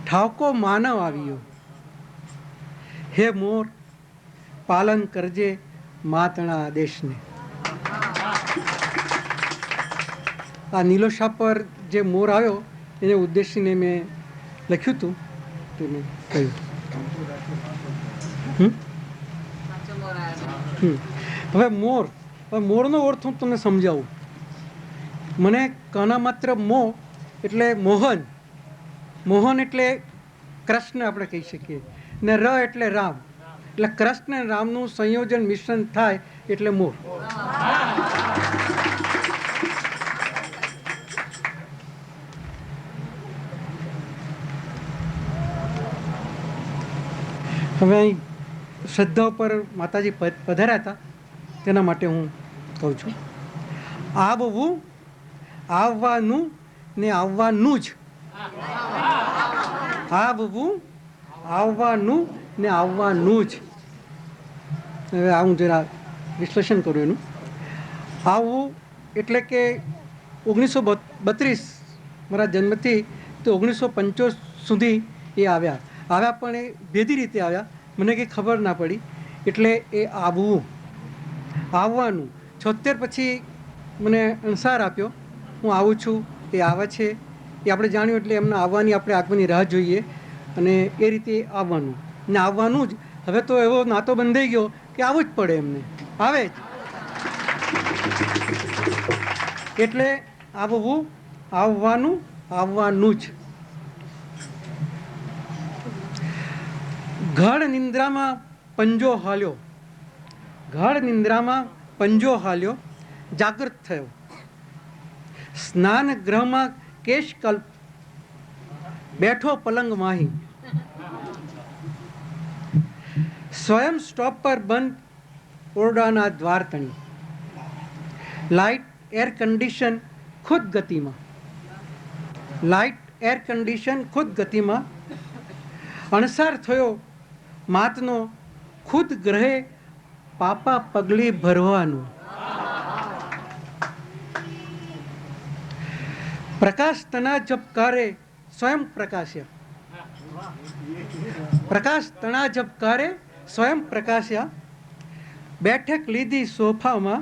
ઠાવકો માનવ આવ્યો. હે મોર પાલન કરજે માતણા આદેશને. આ નિલોષા પર જે મોર આવ્યો એને ઉદ્દેશીને મેં લખ્યું હતું, તે મેં કહ્યું. હવે મોરનો અર્થ હું તમને સમજાવું. મને કાના માત્ર મો એટલે મોહન, મોહન એટલે કૃષ્ણ આપણે કહી શકીએ, ને ર એટલે રામ, એટલે કૃષ્ણ અને રામનું સંયોજન મિશ્રણ થાય એટલે મોર. હવે અહીં શ્રદ્ધા ઉપર માતાજી પધાર્યા હતા, તેના માટે હું કહું છું. આવવું, આવવાનું ને આવવાનું જ. આવવું, આવવાનું ને આવવાનું જ. હવે આ હું જરા વિશ્લેષણ કરું એનું. આવવું એટલે કે 1932 મારા જન્મથી તો 1975 સુધી એ આવ્યા. આવ્યા પણ એ ભેદી રીતે આવ્યા, મને કંઈ ખબર ના પડી, એટલે એ આવવું. આવવાનું 76 પછી મને અણસાર આપ્યો, હું આવું છું, એ આવે છે, એ આપણે જાણ્યું, એટલે એમના આવવાની આપણે આગમનની રાહ જોઈએ, અને એ રીતે આવવાનું ને આવવાનું જ. હવે તો એવો નાતો બંધાઈ ગયો કે આવવું જ પડે એમને, આવે જ. એટલે આવવું, આવવાનું, આવવાનું જ. ગાઢ નિંદ્રામાં પંજો હાલ્યો, ગાઢ નિંદ્રામાં પંજો હાલ્યો, જાગૃત થયો. સ્નાન ગ્રહમાં કેશ કલ્પ, બેઠો પલંગ માહી. સ્વયં સ્ટોપ પર બંધ ઓરડાના દ્વાર તણી. લાઇટ એર કન્ડિશન ખુદ ગતિમાં, લાઇટ એર કન્ડિશન ખુદ ગતિમાં. અણસાર થયો માતનો ખુદ ગ્રહે પાપા પગલી ભરવાનું. પ્રકાશ તના ઝબકારે સ્વયં પ્રકાશ્યા, પ્રકાશ તણા ઝબકારે સ્વયં પ્રકાશ્યા. બેઠક લીધી સોફામાં,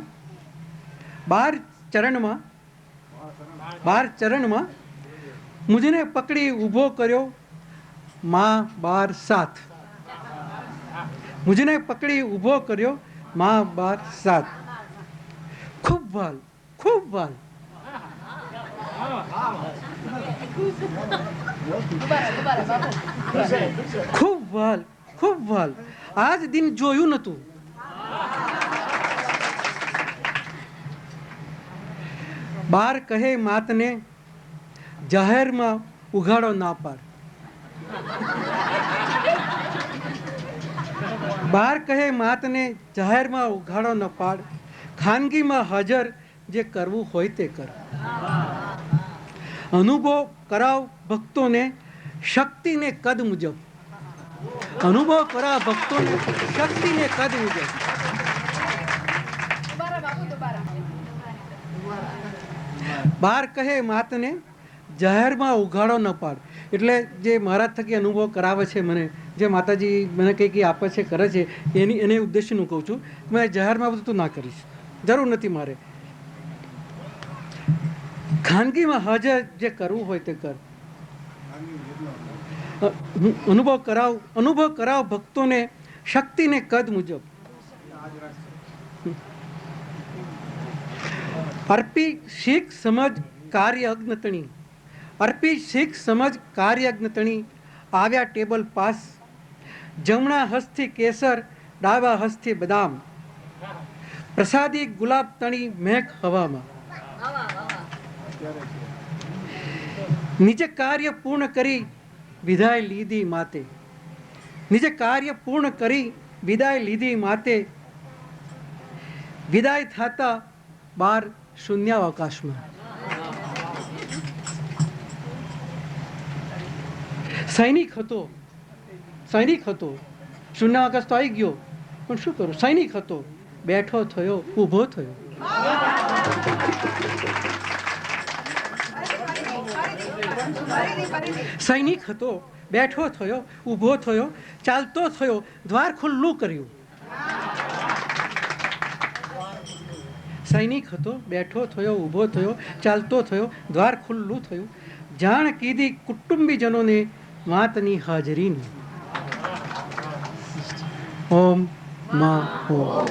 12 ચરણમાં, 12 ચરણમાં. મુજને પકડી ઊભો કર્યો માં 12 સાથ, મુજને પકડી ઊભો કર્યો માં 12 સાથ. ખૂબ વાલ, ખૂબ વાલ. ખૂબ વાલ, ખૂબ વાલ. આજ દિન જોયું નતું, બાર કહે માતને જાહેરમાં ઉઘાડો ના પાડ. બાર કહે માતને જાહેરમાં ઉઘાડો ન પાડ, ખાનગીમાં હાજર જે કરવું હોય તે કર. અનુભવ કરાવ ભક્તોને શક્તિને કદ મુજબ. અનુભવ કરાવ ભક્તોને શક્તિને કદ મુજબ. બાર કહે માતને જાહેરમાં ઉઘાડો ન પાડ. એટલે જે મહારાજ થકી અનુભવ કરાવે છે મને, જે માતાજી મને કંઈ આપે છે કરે છે, એને ઉદ્દેશ્ય હું કહું છું. મેં જાહેરમાં બધું તું ના કરીશ, જરૂર નથી મારે. ખાનગીમાં હાજર જે કરવું હોય તે કર. અનુભવ કરાવ ભક્તોને શક્તિને કદ મુજબ. અર્પી શીખ સમજ કાર્ય અજ્ઞતણી. અર્પી શીખ સમજ કાર્ય અજ્ઞતણી. આવ્યા ટેબલ પાસ, જમણા હસ્તથી કેસર, ડાબા હસ્તથી બદામ. પ્રસાદી ગુલાબ તણી મહેક હવામાં. નિજ કાર્ય પૂર્ણ કરી વિદાય લીધી માતે. નિજ કાર્ય પૂર્ણ કરી વિદાય લીધી માતે. વિદાય થતા બાર શૂન્યાવકાશમાં. સૈનિક હતો, શૂન્યાવકાશ તો આવી ગયો, પણ શું કરું? સૈનિક હતો, બેઠો થયો, ઊભો થયો. સૈનિક હતો, બેઠો થયો, ઊભો થયો, ચાલતો થયો, દ્વાર ખુલ્લું કર્યું. સૈનિક હતો, બેઠો થયો, ઊભો થયો, ચાલતો થયો, દ્વાર ખુલ્લું થયું. જાણ કીધી કુટુંબીજનોને માતની હાજરીની. ઓમ મા ઓમ.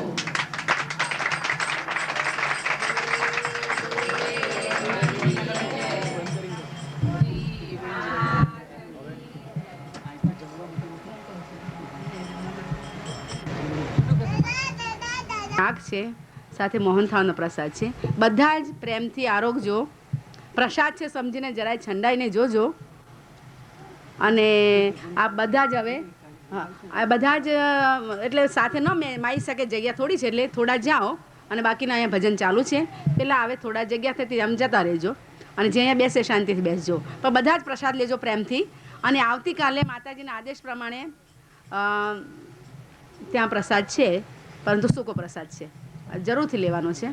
નાગ છે, સાથે મોહનથાળનો પ્રસાદ છે. બધા જ પ્રેમથી આરોગજો. પ્રસાદ છે સમજીને જરાય છંડાઈને જોજો. અને આ બધા જ હવે આ બધા જ એટલે સાથે ન માઈ શકે, જગ્યા થોડી છે એટલે થોડા જાઓ અને બાકીના અહીંયા ભજન ચાલુ છે. પેલા આવે થોડા જગ્યા થતી આમ જતા રહેજો અને જે અહીંયા બેસે શાંતિથી બેસજો. પણ બધા જ પ્રસાદ લેજો પ્રેમથી. અને આવતીકાલે માતાજીના આદેશ પ્રમાણે ત્યાં પ્રસાદ છે, પરંતુ સૂકો પ્રસાદ છે, જરૂરથી લેવાનો છે.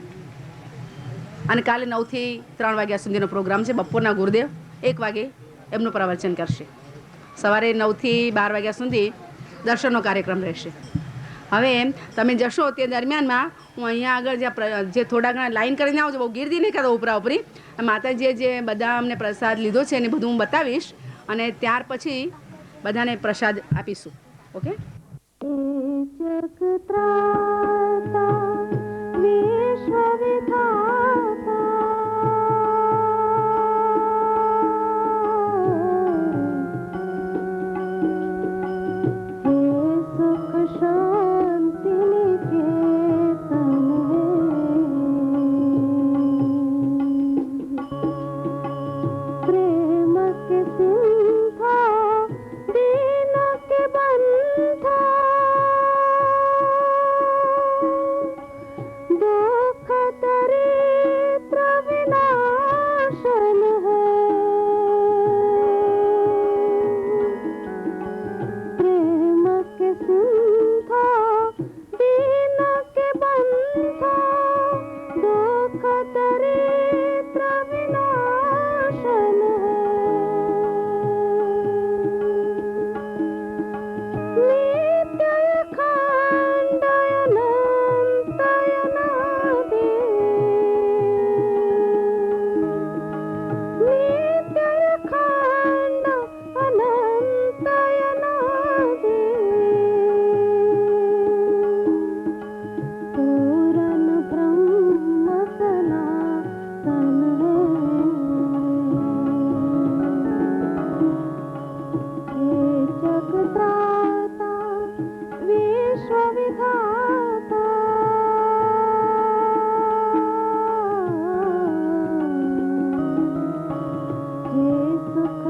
અને કાલે 9 થી 3 વાગ્યા સુધીનો પ્રોગ્રામ છે. બપોરના ગુરુદેવ 1 વાગે એમનું પ્રવચન કરશે. સવારે 9 થી 12 વાગ્યા સુધી દર્શનનો કાર્યક્રમ રહેશે. હવે તમે જશો તે દરમિયાનમાં હું અહીંયા આગળ જે થોડા ઘણા લાઈન કરીને આવજો, બહુ ગીર્દી નહીં કરતો ઉપરા ઉપરી. માતાજીએ જે બધા અમને પ્રસાદ લીધો છે એને બધું હું બતાવીશ અને ત્યાર પછી બધાને પ્રસાદ આપીશું. ઓકે.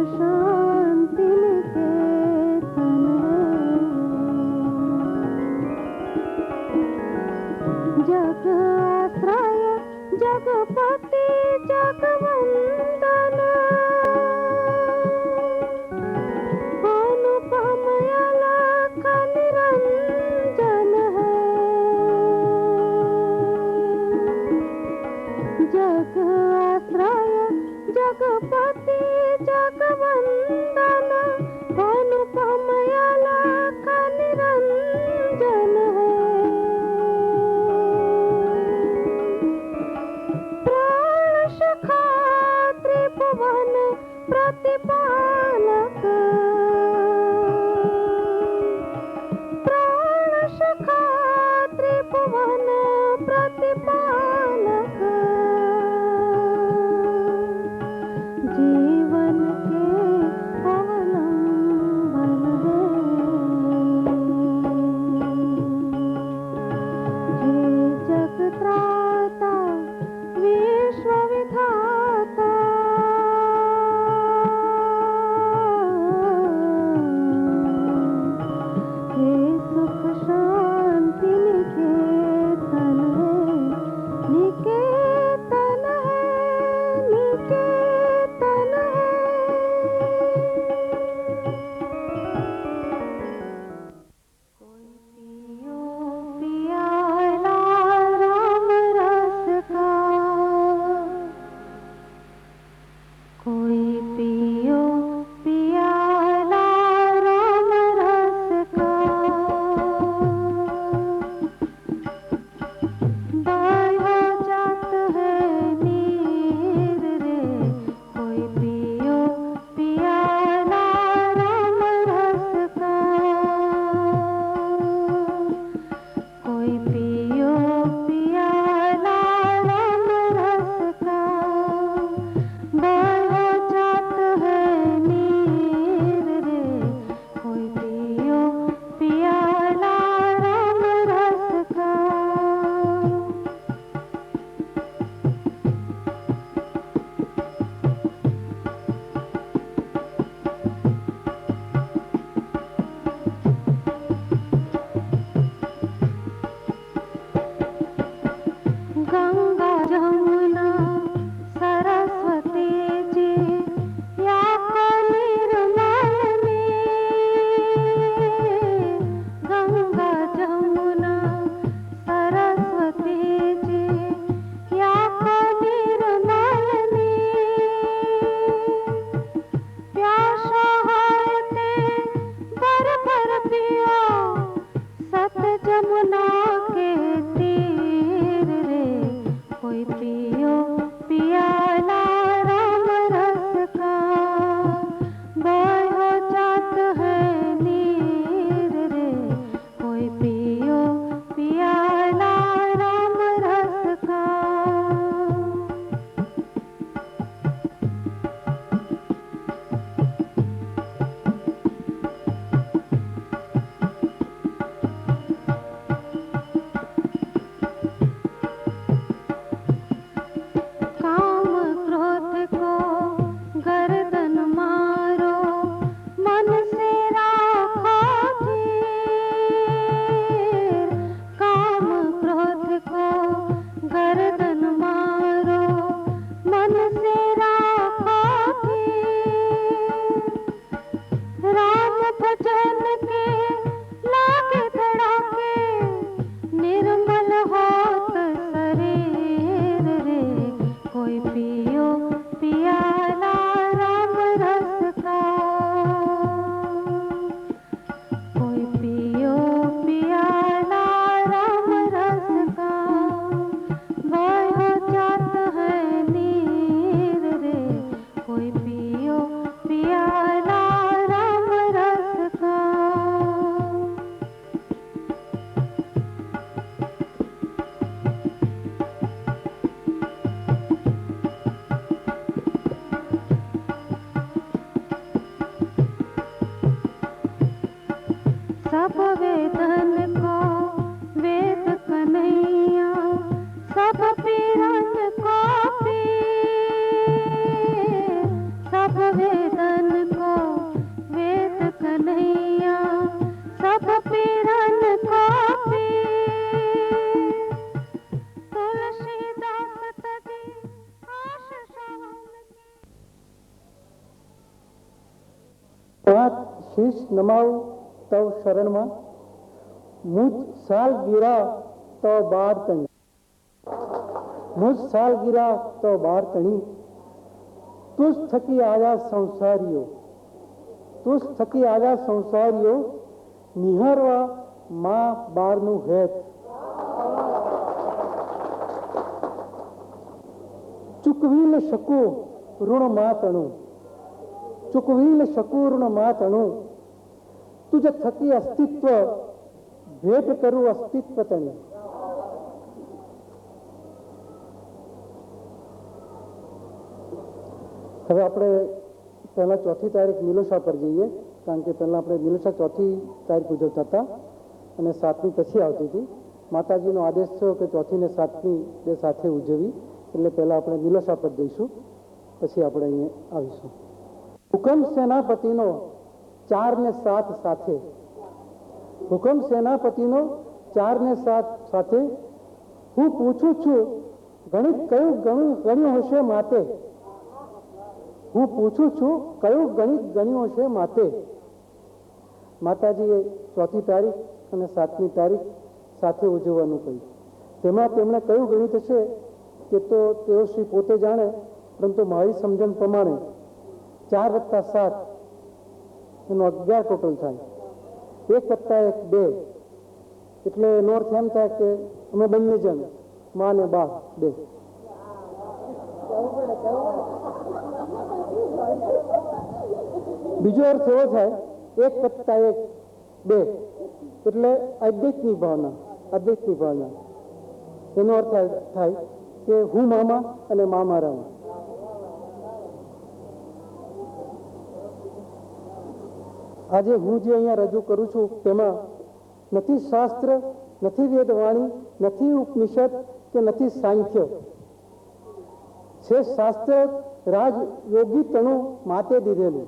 शांति निकेतन है। जग आश्रय जगपति जगवंदन अनुपम अलख निरंजन है। जग आश्रय जगपति जगवंदन अनुपम अलख निरंजन है। प्राण सखा त्रिभुवन प्रतिपालक प्राण सखा त्रिभुवन प्रतिपालक जीवन के अवलंबन है। हे जगत्राता विश्व विधाता हे सुख शांति निकेतन है। निकेतन है निकेतन है। कोई पियो पियाला राम रस का कोई पियो पियाला राम रस का बायो जात है नीर रे। कोई पियो पियाला राम रस का कोई पियो पियाला राम रस का बायो जात है नीर रे। कोई पियो पियाला राम रस का गंगा जमुना सरस्वती जी या को निर्मल में। गंगा जमुना सरस्वती जी या को निर्मल में। प्यासा होते भर भर पियो सत जमुना के तीर रे। कोई पियो पियाला राम रस का बायो जात है नीर रे। कोई पियो पियाला राम रस का काम क्रोध को गर्दन मारो मन से राखो धीर। काम क्रोध को गर्दन मारो मन से राखो धीर। राम भजन के लागे धड़ाके निर्मल होत शरीर रे। कोई पियो पियाला राम रस का कोई पियो पियाला राम रस का बायो जात है नीर रे। कोई पियो पियाला राम रस का सब वेदन को वेद कन्हैया सब पीरन को पीर। सब वेदन हाथ शीश नमाऊं तव शरण में, मुझ साल गिरा तो बार तणी, मुझ साल गिरा तो बार तणी, तुझ थकी आया संसारियो, तुझ थकी आया संसारियो, निहारवा मां बारनु हेत, चुकवी न शकू ऋण मात अणु, चुकवी न शकू ऋण मात अणु, तुझ थकी अस्तित्व भेट करू अस्तित्व तणी. હવે આપણે પહેલા 4મી તારીખ નિલોશા પર જઈએ, કારણ કે પહેલા આપણે નિલોશા 4મી તારીખ ઉજવતા હતા અને 7મી પછી આવતી હતી. માતાજીનો આદેશ થયો કે 4મી ને 7મી બે સાથે ઉજવવી, એટલે પહેલા આપણે નિલોશા પર જઈશું, પછી આપણે અહીંયા આવીશું. હુકમ સેનાપતિનો 4 ને 7 સાથે, હુકમ સેનાપતિનો 4 ને 7 સાથે, હું પૂછું છું ગણિત કયું ગણ્યું હશે માતે, હું પૂછું છું કયું ગણિત ગણ્યું હશે માતે. માતાજીએ 4મી તારીખ અને 7મી તારીખ સાથે ઉજવવાનું કહ્યું. તેમાં તેમણે કયું ગણિત હશે કે તો તેઓ શ્રી પોતે જાણે, પરંતુ મારી સમજણ પ્રમાણે 4 + 7 એનો 11 ટોટલ થાય. 1 + 1 2, એટલે એનો અર્થ એમ થાય કે અમે બંને જણ મા ને બા બે. બીજો અર્થ એવો થાય 1 + 1 2, એટલે અદ્વૈતની ભાવના, અદ્વૈતની ભાવના. એનો અર્થ થાય કે હું મામા અને મા મારામાં. આજે હું જે અહીંયા રજૂ કરું છું તેમાં નથી શાસ્ત્ર, નથી વેદવાણી, નથી ઉપનિષદ કે નથી સાંખ્ય, છે શાસ્ત્ર રાજયોગી તણું માતે દીધેલું.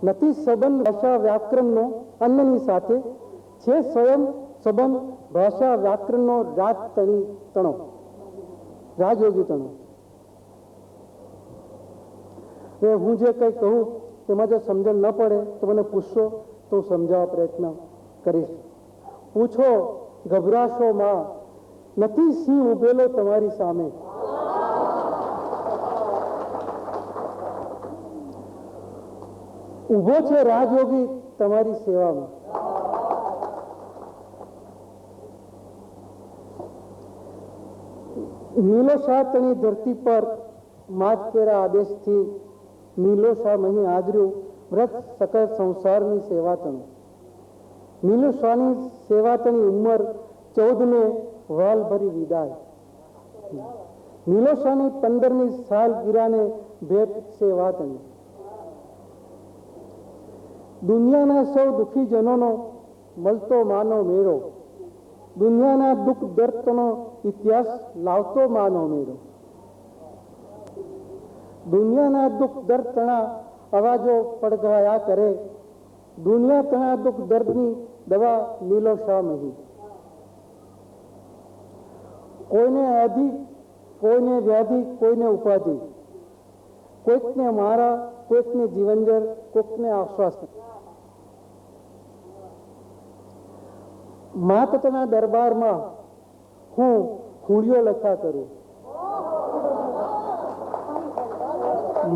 નથી સંબંધ ભાષા વ્યાકરણનો અન્નની સાથે, છે સ્વયં સંબંધ ભાષા વ્યાકરણનો રાજ તણો, રાજયોગી તણો. હું જે કંઈ કહું તેમાં જો સમજણ ન પડે તો મને પૂછશો તો હું સમજાવવા પ્રયત્ન કરીશ. પૂછો ગભરાશો માં, નથી સિંહ ઉભેલો તમારી સામે. ઉભો છે રાજયોગી તમારી સેવામાં. નીલોશા તણી ધરતી પર માત કેરા આદેશથી નીલોશા મહી આદર્યું વ્રત સકળ સંસારની સેવા તણું. નીલોશાની સેવા તણી ઉંમર 14 ને વાલ ભરી વિદાય. નીલોશાની 15મી સાલગીરાને ભેટ સેવા તણી. દુનિયાના સૌ દુઃખી જનોનો મળતો માનો મેળો, દુનિયાના દુઃખ દર્દનો ઇતિહાસ લાવતો માનો મેળો. દુનિયાના દુઃખ દર્દ તણા અવાજો પડઘાયા કરે, દુનિયા તણા દુઃખ દર્દની દવા નીલોશા મહી. કોઈને આધિ, કોઈને વ્યાધિ, કોઈને ઉપાધિ, કોઈકને મારા, કોઈકને જીવનજર, કોઈકને આશ્વાસન. માતના દરબારમાં હું હુળિયો લખા કરું.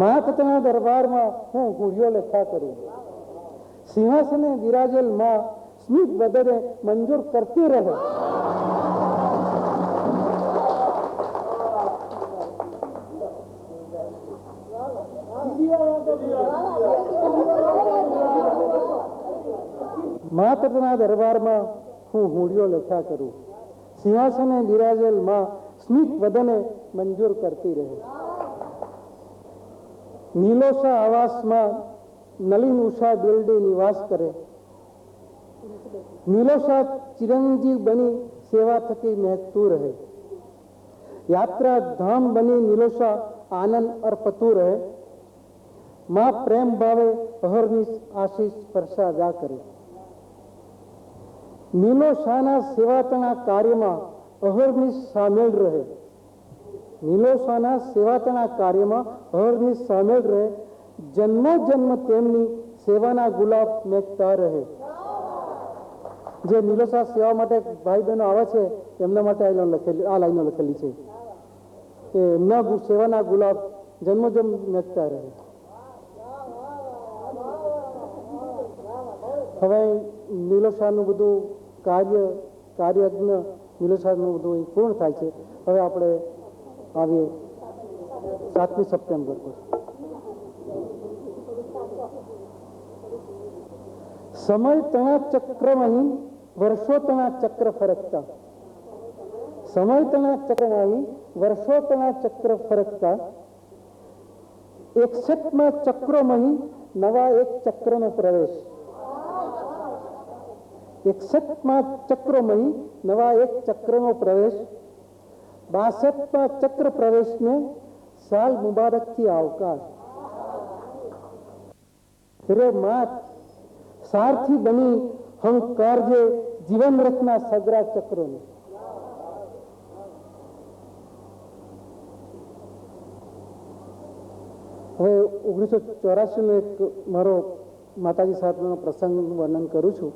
માતના દરબારમાં હું હુળિયો લખા કરું. સિંહાસને વિરાજેલ માં સ્મિત બદલે મંજૂર કરતી રહે. માતના દરબારમાં હું હુળિયો લખ્યા કરું. સિંહાસને બિરાજેલ માં સ્મિત વદને મંજૂર કરતી રહે. નીલોશા આવાસમાં નલિન ઉષા બેલડે નિવાસ કરે. નીલોશા ચિરંજીવ બની સેવા થકી મહેકતું રહે. યાત્રા ધામ બની નીલોશા આનંદ અર્પતું રહે. માં પ્રેમ ભાવે અહર્નિશ આશીષ પ્રસાદા કરે. નીલોશાના સેવાતના કાર્યમાં અહર્નિશ સામેલ રહે. નીલોશાના સેવાતના કાર્યમાં અહર્નિશ સામેલ રહે. જન્મો જન્મ તેમની સેવાના ગુલાબ મેઘતા રહે. જે નિલોસા સેવા માટે ભાઈ બહેનો આવે છે એમના માટે આ લાઈનો લખેલી છે કે એમના સેવાના ગુલાબ જન્મો જન્મ મેઘતા રહે. હવે નિલોસાનું બધું કાર્યજ્ઞ નિલોસાનું બધું પૂર્ણ થાય છે. હવે આપણે આવીએ 7મી સપ્ટેમ્બર પર. સમય તણા ચક્રમહી વર્ષો તણા ચક્ર ફરકતા. સમય તણા ચક્રમહી વર્ષો તણા ચક્ર ફરકતા. 61માં ચક્રોમહી નવા એક ચક્રનો પ્રવેશ. 61માં ચક્રોમહી નવા એક ચક્રનો પ્રવેશ. 62માં ચક્ર પ્રવેશને સાલ મુબારકથી આવકાર. રે માત સારથી બની હંકાર જે જીવન રથના સગરા ચક્રોને. હવે 1984 એક મારો માતાજી સાથેનો પ્રસંગ વર્ણન કરું છું.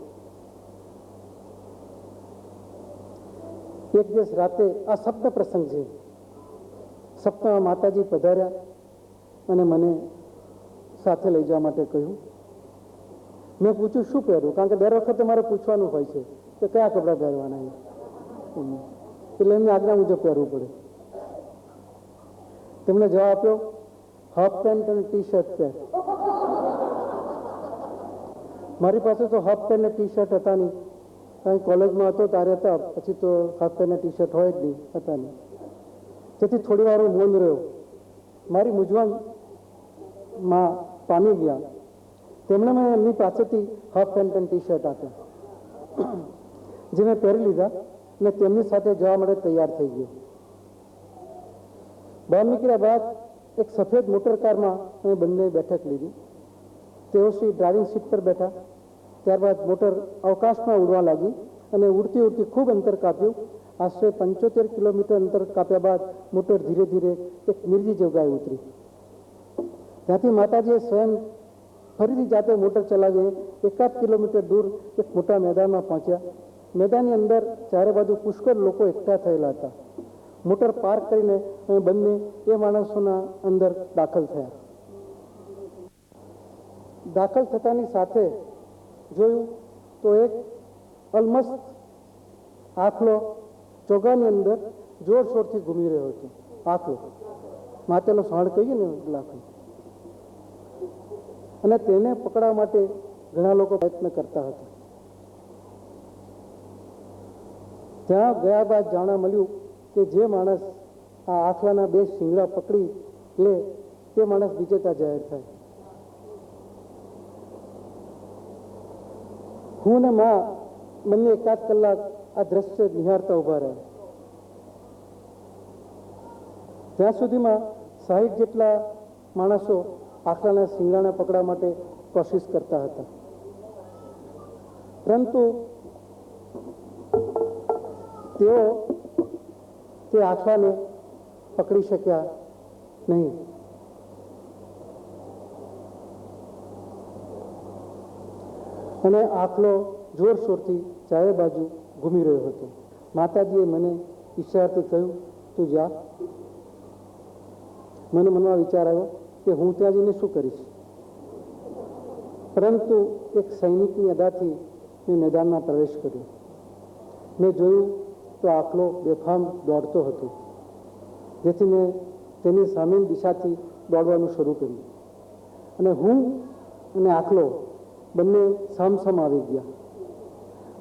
એક દિવસ રાતે આ સપ્ત પ્રસંગ છે. સપ્તાહમાં માતાજી પધાર્યા અને મને સાથે લઈ જવા માટે કહ્યું. મેં પૂછ્યું શું પહેરવું, કારણ કે દર વખતે મારે પૂછવાનું હોય છે કે કયા કપડાં પહેરવાના. એટલે એમની આજ્ઞા મુજબ પહેરવું પડે. તેમણે જવાબ આપ્યો, હાફ પેન્ટ અને ટી શર્ટ પહેર. મારી પાસે તો હાફ પેન્ટ અને ટી શર્ટ હતા નહીં, કારણ કોલેજમાં હતો ત્યારે હતા, પછી તો હાફ પેન્ટ અને ટી શર્ટ હોય જ નહીં, હતા નહીં. તેથી થોડી વાર હું મૌન રહ્યો. મારી મૂંઝવણમાં પામી ગયા. તેમણે મને એમની પાસેથી હાફ પેન્ટ અને ટી શર્ટ આપ્યા, જે મેં પહેરી લીધા અને તેમની સાથે જવા માટે તૈયાર થઈ ગયો. બહાર નીકળ્યા બાદ એક સફેદ મોટર કારમાં અમે બંને બેઠક લીધી. તેઓ શ્રી ડ્રાઇવિંગ સીટ પર બેઠા. ત્યારબાદ મોટર અવકાશમાં ઉડવા લાગી અને ઉડતી ઉડતી ખૂબ અંતર કાપ્યું. આશરે 75 કિલોમીટર અંતર કાપ્યા બાદ મોટર ધીરે ધીરે એક મિરજી જગ્યાએ ઉતરી. ત્યાંથી માતાજીએ સ્વયં ફરીથી જાતે મોટર ચલાવી 1 કિલોમીટર દૂર એક મોટા મેદાનમાં પહોંચ્યા. મેદાનની અંદર ચારે બાજુ પુષ્કળ લોકો એકઠા થયેલા હતા. મોટર પાર્ક કરીને અમે બંને એ માણસોના અંદર દાખલ થયા. દાખલ થતાની સાથે જોયું તો એક અલમસ્ત આખલો ચોગાની અંદર જોરશોરથી ઘૂમી રહ્યો હતો. આખલો માટેનો સાણ કહીએ ને આખલો. અને તેને પકડવા માટે ઘણા લોકો પ્રયત્ન કરતા હતા. ત્યાં ગયા બાદ જાણવા મળ્યું કે જે માણસ આ આખલાના 2 શિંગડા પકડી લે તે માણસ વિજેતા જાહેર થાય. હું ને માં બંને 1 કલાક આ દ્રશ્ય નિહાળતા ઉભા રહ્યા. ત્યાં સુધીમાં 60 જેટલા માણસો આખલાના શિંગડાને પકડવા માટે કોશિશ કરતા હતા, પરંતુ તેઓ તે આખલાને પકડી શક્યા નહીં. અને આખલો જોરશોરથી ચારે બાજુ ઘૂમી રહ્યો હતો. માતાજીએ મને ઈશારાથી કહ્યું, તું જા. મને મનમાં વિચાર આવ્યો કે હું ત્યાં જઈને શું કરીશ, પરંતુ એક સૈનિકની અદાથી મેં મેદાનમાં પ્રવેશ કર્યો. મેં જોયું તો આખલો બેફામ દોડતો હતો, જેથી મેં તેની સામેની દિશાથી દોડવાનું શરૂ કર્યું. અને હું અને આખલો બંને સામસામ આવી ગયા.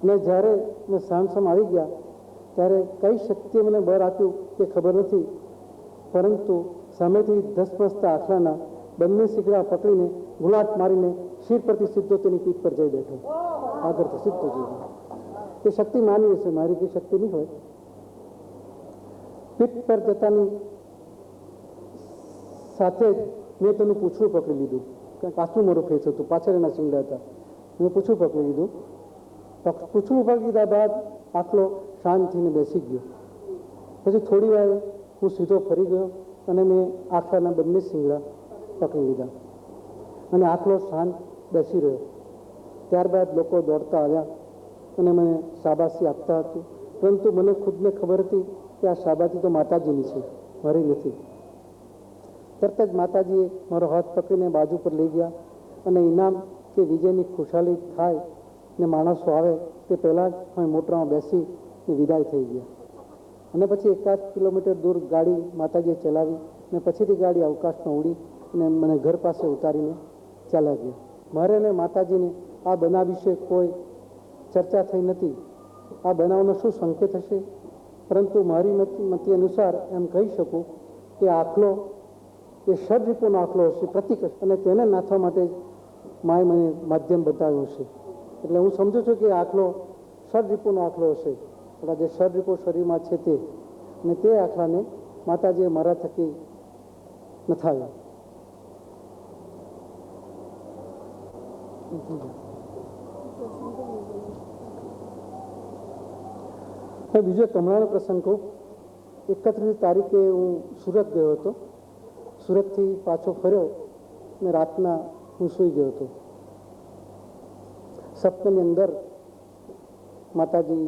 અને જ્યારે મેં સામસામ આવી ગયા ત્યારે કઈ શક્તિએ મને બળ આપ્યું તે ખબર નથી, પરંતુ સામેથી ધસમસતા આખલાના બંને શીકડા પકડીને ગુલાટ મારીને શીર પરથી સીધો તેની પીઠ પર જઈ બેઠો. આગળથી સીધો જઈ ગયો. તે શક્તિ માની હશે, મારી કઈ શક્તિ નહીં હોય. પીઠ પર જતાની સાથે જ મેં તેનું પૂંછડું પકડી લીધું, કારણ કે આટલું મોટું ફેસ હતું, પાછળ એના શિંગડા હતા. મેં પૂંછડું પકડી લીધું. પૂંછડું પકડી લીધા બાદ આખલો શાંત થઈને બેસી ગયો. પછી થોડી વાર હું સીધો ફરી ગયો અને મેં આખલાના બંને શિંગડા પકડી લીધા. અને આખલો શાંત બેસી રહ્યો. ત્યારબાદ લોકો દોડતા આવ્યા અને મને શાબાશી આપતા હતું, પરંતુ મને ખુદને ખબર હતી કે આ શાબાશી તો માતાજીની છે, મારી નથી. તરત જ માતાજીએ મારો હાથ પકડીને બાજુ પર લઈ ગયા અને ઇનામ કે વિજયની ખુશાલી થાય ને માણસો આવે તે પહેલાં જ અમે મોટરમાં બેસી ને વિદાય થઈ ગયા. અને પછી 1 કિલોમીટર દૂર ગાડી માતાજીએ ચલાવી ને પછીથી ગાડી અવકાશમાં ઉડી અને મને ઘર પાસે ઉતારીને ચાલ્યા ગયા. મારે અને માતાજીને આ બનાવ વિશે કોઈ ચર્ચા થઈ નથી. આ બનાવનો શું સંકેત હશે, પરંતુ મારી મતિ અનુસાર એમ કહી શકું કે આખલો એ ષડરીપોનો આખલો હશે, પ્રતીક હશે, અને તેને નાથવા માટે માએ મને માધ્યમ બતાવ્યો છે. એટલે હું સમજુ છું કે આખલો ષડરીપોનો આખલો હશે. આપણા જે ષડરીપો શરીરમાં છે તે, અને તે આખલાને માતાજીએ મારા થકી નથાવ્યો. હવે બીજો એક હમણાંનો પ્રસંગ કહું. 31 તારીખે હું સુરત ગયો હતો. સુરતથી પાછો ફર્યો ને રાતના હું સૂઈ ગયો હતો. સપ્તમની અંદર માતાજી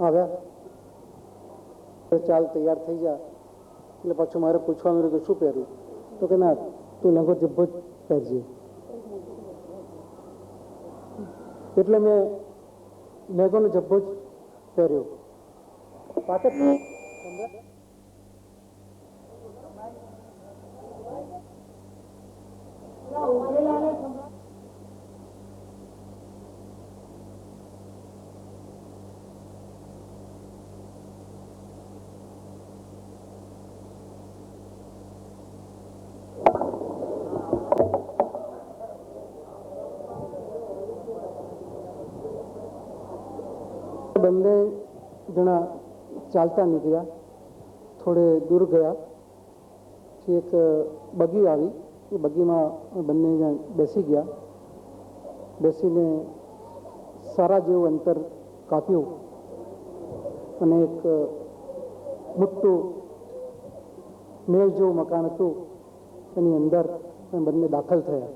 આવ્યા, ચાલ તૈયાર થઈ જા. એટલે પાછું મારે પૂછવાનું રહ્યું કે શું પહેર્યું, તો કે ના, તું લંગો જબ્બો જ પહેરજે. એટલે મેં લેંગોનો જબ્બો જ પહેર્યો. પાછળ બંને જણા ચાલતા નીકળ્યા. થોડે દૂર ગયા પછી એક બગી આવી. એ બગીમાં બંને જણ બેસી ગયા. બેસીને સારા જેવું અંતર કાપ્યું અને એક મોટું મેલ જેવું મકાન હતું, એની અંદર બંને દાખલ થયા.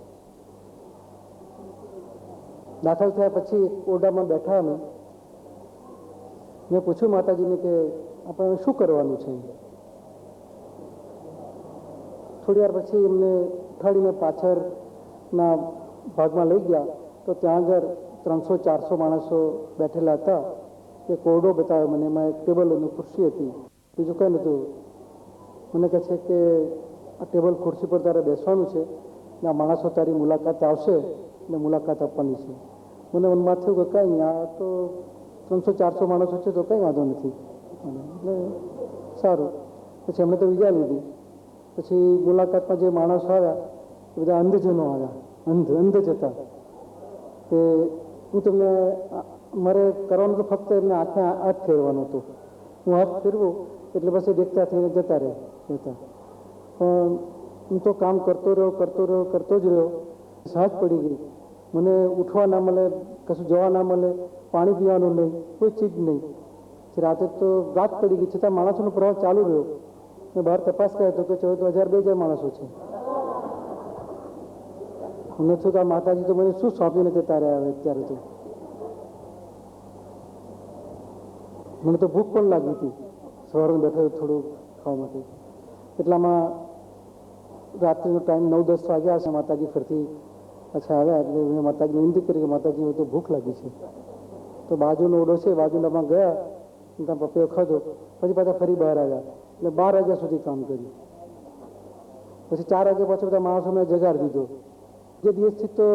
દાખલ થયા પછી એક ઓરડામાં બેઠા. અમે મેં પૂછ્યું માતાજીને કે આપણે શું કરવાનું છે. થોડી વાર પછી એમને ઉઠાડીને પાછળના ભાગમાં લઈ ગયા તો ત્યાં આગળ 300-400 માણસો બેઠેલા હતા. એક ઓરડો બતાવ્યો મને. એમાં એક ટેબલ અને ખુરશી હતી, બીજું કંઈ નહોતું. મને કહે છે કે આ ટેબલ ખુરશી પર તારે બેસવાનું છે ને આ માણસો તારી મુલાકાત આવશે ને મુલાકાત આપવાની છે. મને મનમાં થયું કે કંઈ આ તો 300-400 માણસો છે તો કંઈ વાંધો નથી. એટલે સારું. પછી એમણે તો વિજા લીધી. પછી મુલાકાતમાં જે માણસો આવ્યા એ બધા અંધજનો આવ્યા. અંધ જ હતા. તે હું તમને મારે કરવાનું તો ફક્ત એમને આંખે હાથ ફેરવાનો હતો. હું હાથ ફેરવું એટલે પછી દેખતા થઈને જતા રહેતા. પણ હું તો કામ કરતો જ રહ્યો. સાંજ પડી ગઈ. મને ઉઠવા ના મળે, કશું જોવા ના મળે, પાણી પીવાનું નહીં, કોઈ ચીજ નહીં. રાતે તો રાત પડી ગઈ, છતાં માણસોનો પ્રવાહ ચાલુ રહ્યો. મેં બહાર તપાસ કર્યા તો કે 14,000-2,000 માણસો છે. મને થયું કે આ માતાજી તો મને શું સોંપીને જતા રહ્યા આવે. અત્યારે તો મને તો ભૂખ પણ લાગી હતી. સવારે બેઠો થોડું ખાવા માટે. એટલામાં રાત્રિનો ટાઈમ 9-10 વાગ્યા હશે. માતાજી ફરતી પાછા આવ્યા. એટલે મેં માતાજીને વિનંતી કરી કે માતાજી મને તો ભૂખ લાગી છે. તો બાજુનો ઓરડો છે, બાજુનામાં ગયા, ત્યાં પપ્પીઓ ખાધો. પછી પાછા ફરી બહાર આવ્યા. એટલે 12 વાગ્યા સુધી કામ કર્યું. પછી 4 વાગ્યા પછી બધા માણસોને જગાડી દીધો. જે દિવસથી તો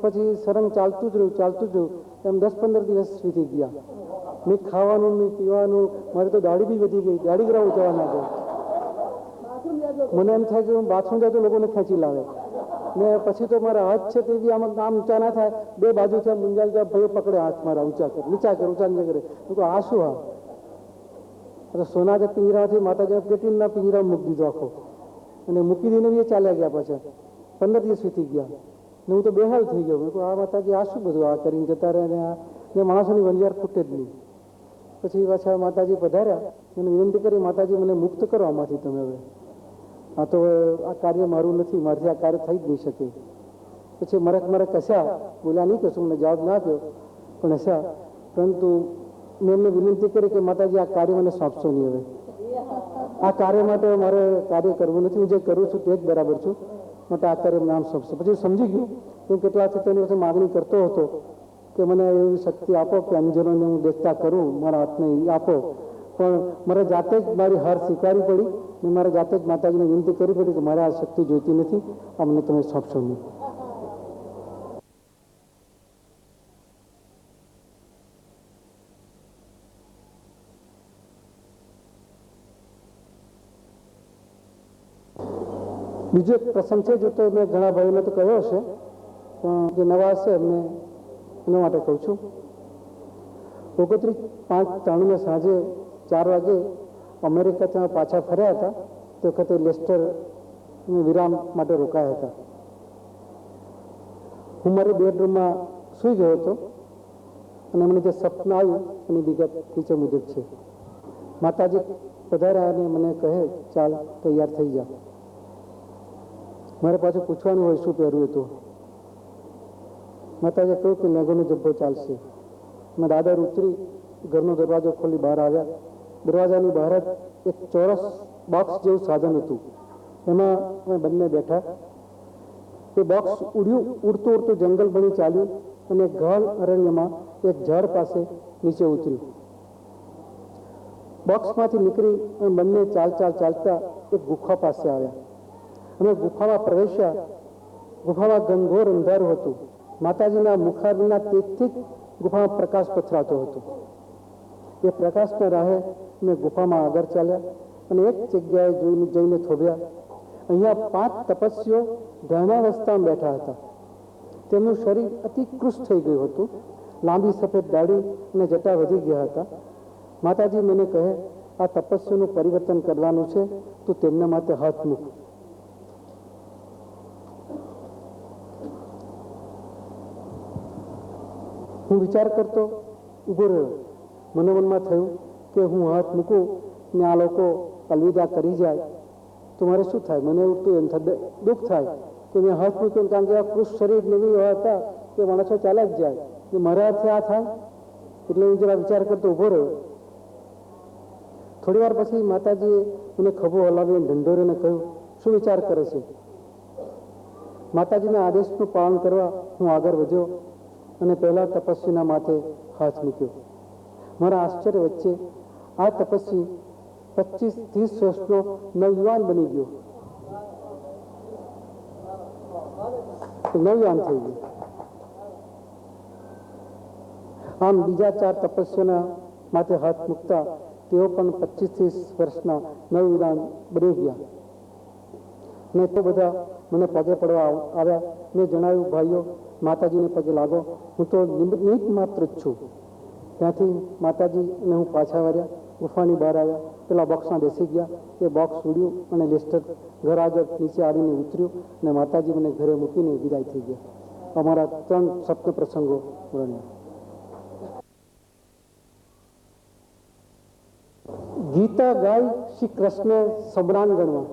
પછી સરંગ ચાલતું જ રહ્યું. એમ 10-15 દિવસ વીતી ગયા. નહીં ખાવાનું, નહીં પીવાનું. મારી તો દાઢી બી વધી ગઈ. દાઢી કરાવવું જવા ના દે. મને એમ થાય કે હું બાથરૂમ જાય તો લોકોને ખેંચી લાવે. ને પછી તો મારા હાથ છે તે બી આમ ઊંચા ના થાય. 2 બાજુથી આમ મુંજાલ જાય, ભાઈઓ પકડે હાથ મારા, ઊંચા કરે, ઊંચા કરે. તો આ શું? હા, સોના જે પિંજરાથી માતાજી પ્લેટિનના પિંજરા મૂકી દીધો આખો. અને મૂકી દઈને બી એ ચાલ્યા ગયા. પાછા 15 દિવસ વીતી ગયા. ને હું તો બેહાલ થઈ ગયો. મેં કહું આ માતાજી આ શું બધું આ કરીને જતા રહ્યા. ને માણસોની વંજાર ખૂટે જ નહીં. પછી પાછા માતાજી પધાર્યા. એને વિનંતી કરી, માતાજી મને મુક્ત કરો આમાંથી તમે. હવે આ તો આ કાર્ય મારું નથી, મારાથી આ કાર્ય થઈ જ નહીં શકે. પછી મરક હસ્યા, બોલ્યા નહીં કશું, મને જવાબ ના આપ્યો, પણ હસ્યા. પરંતુ મેં એમને વિનંતી કરી કે માતાજી આ કાર્ય મને સોંપશો નહીં. હવે આ કાર્ય માટે મારે કાર્ય કરવું નથી, હું જે કરું છું તે જ બરાબર છું, માટે આ કાર્ય નામ સોંપશો. પછી સમજી ગયું કે હું કેટલા તેની વખતે માગણી કરતો હતો કે મને એવી શક્તિ આપો કે અંજનોને હું દેખતા કરું, મારા હાથને આપો. પણ મારે જાતે જ મારી હાર સ્વીકારવી પડી ને મારે જાતે જ માતાજીને વિનંતી કરવી પડી કે મારે આ શક્તિ જોઈતી નથી, અમને તમે સોંપશો નહીં. બીજો એક પ્રસંગ છે, જો તો મેં ઘણા ભાઈઓને તો કહ્યો હશે, પણ જે નવા હશે એમને એના માટે કહું છું. 29/5/93 સાંજે 4 વાગે અમેરિકાથી પાછા ફર્યા હતા. તે વખતે લેસ્ટર વિરામ માટે રોકાયા હતા. હું મારી બેડરૂમમાં સૂઈ ગયો હતો અને મને જે સપનું આવ્યું એની વિગત નીચે મુજબ છે. માતાજી પધાર્યા અને મને કહે, ચાલ તૈયાર થઈ જા. મારે પાછું પૂછવાનું હોય શું પહેરવું હતું. માતાજીએ કહ્યું કે લેંઘાનો જબ્બો ચાલશે. મેં દાદર ઉતરી ઘરનો દરવાજો ખોલી બહાર આવ્યા. દરવાજાની બહાર જ એક ચોરસ બોક્સ જેવું સાધન હતું, એમાં અમે બંને બેઠા. એ બોક્સ ઉડતું ઉડતું જંગલ બની ચાલ્યું અને ઘાલ અરણ્યમાં એક ઝાડ પાસે નીચે ઉતર્યું. બોક્સમાંથી નીકળી અમે બંને ચાલતા એક ગુફા પાસે આવ્યા. અમે ગુફામાં પ્રવેશ્યા. ગુફામાં ઘનઘોર અંધારું હતું. માતાજીના મુખારના તેજથી જ ગુફામાં પ્રકાશ પથરાતો હતો. એ પ્રકાશના રાહે અમે ગુફામાં આગળ ચાલ્યા અને એક જગ્યાએ જઈને થોભ્યા. અહીંયા 5 તપસ્વીઓ ધ્યાનાવસ્થામાં બેઠા હતા. તેમનું શરીર અતિ કૃશ થઈ ગયું હતું. લાંબી સફેદ દાઢી અને જટા વધી ગયા હતા. માતાજી મને કહે, આ તપસ્વીનું પરિવર્તન કરવાનું છે, તો તેમના માટે હાથ મૂક. હું વિચાર કરતો ઊભો રહ્યો. મને મનમાં થયું કે હું હાથ મૂકું ને આ લોકો અલવિદા કરી જાય તો મારે શું થાય. મને એવું દુઃખ થાય કે મેં હાથ મૂક્યો, કારણ કે આ કૃષ શરીર નવી હતા કે માણસો ચાલ્યા જ જાય ને મારા હાથે આ થાય. એટલે હું જરા વિચાર કરતો ઊભો રહ્યો. થોડી વાર પછી માતાજીએ મને ખભો હલાવીને ઢંઢોરીને કહ્યું, શું વિચાર કરે છે. માતાજીના આદેશનું પાલન કરવા હું આગળ વધ્યો અને પહેલા તપસ્વીના માથે હાથ મૂક્યો. મારા આશ્ચર્ય વચ્ચે આ તપસ્વી 25-30 વર્ષનો નવયુવાન બની ગયો. નવયુવાન થઈ ગયો. આમ બીજા 4 તપસ્વીઓના માથે હાથ મૂકતા તેઓ પણ 25-30 વર્ષના નવયુવાન બની ગયા. ને તો બધા મને પગે પડવા આવ્યા. મેં જણાવ્યું, ભાઈઓ માતાજીને પગે લાગો, હું તો નિમિત્ત માત્ર જ છું. ત્યાંથી માતાજી અને હું પાછા વર્યા. ગુફાની બહાર આવ્યા, પેલા બોક્સમાં બેસી ગયા. એ બોક્સ ઉડ્યું અને લેસ્ટર ઘર આગળ નીચે આવીને ઉતર્યું અને માતાજી મને ઘરે મૂકીને વિદાય થઈ ગયા. અમારા 3 સપ્ન પ્રસંગો વર્ણ્યા. ગીતા ગાય શ્રી કૃષ્ણ સમ્રાંગણમાં.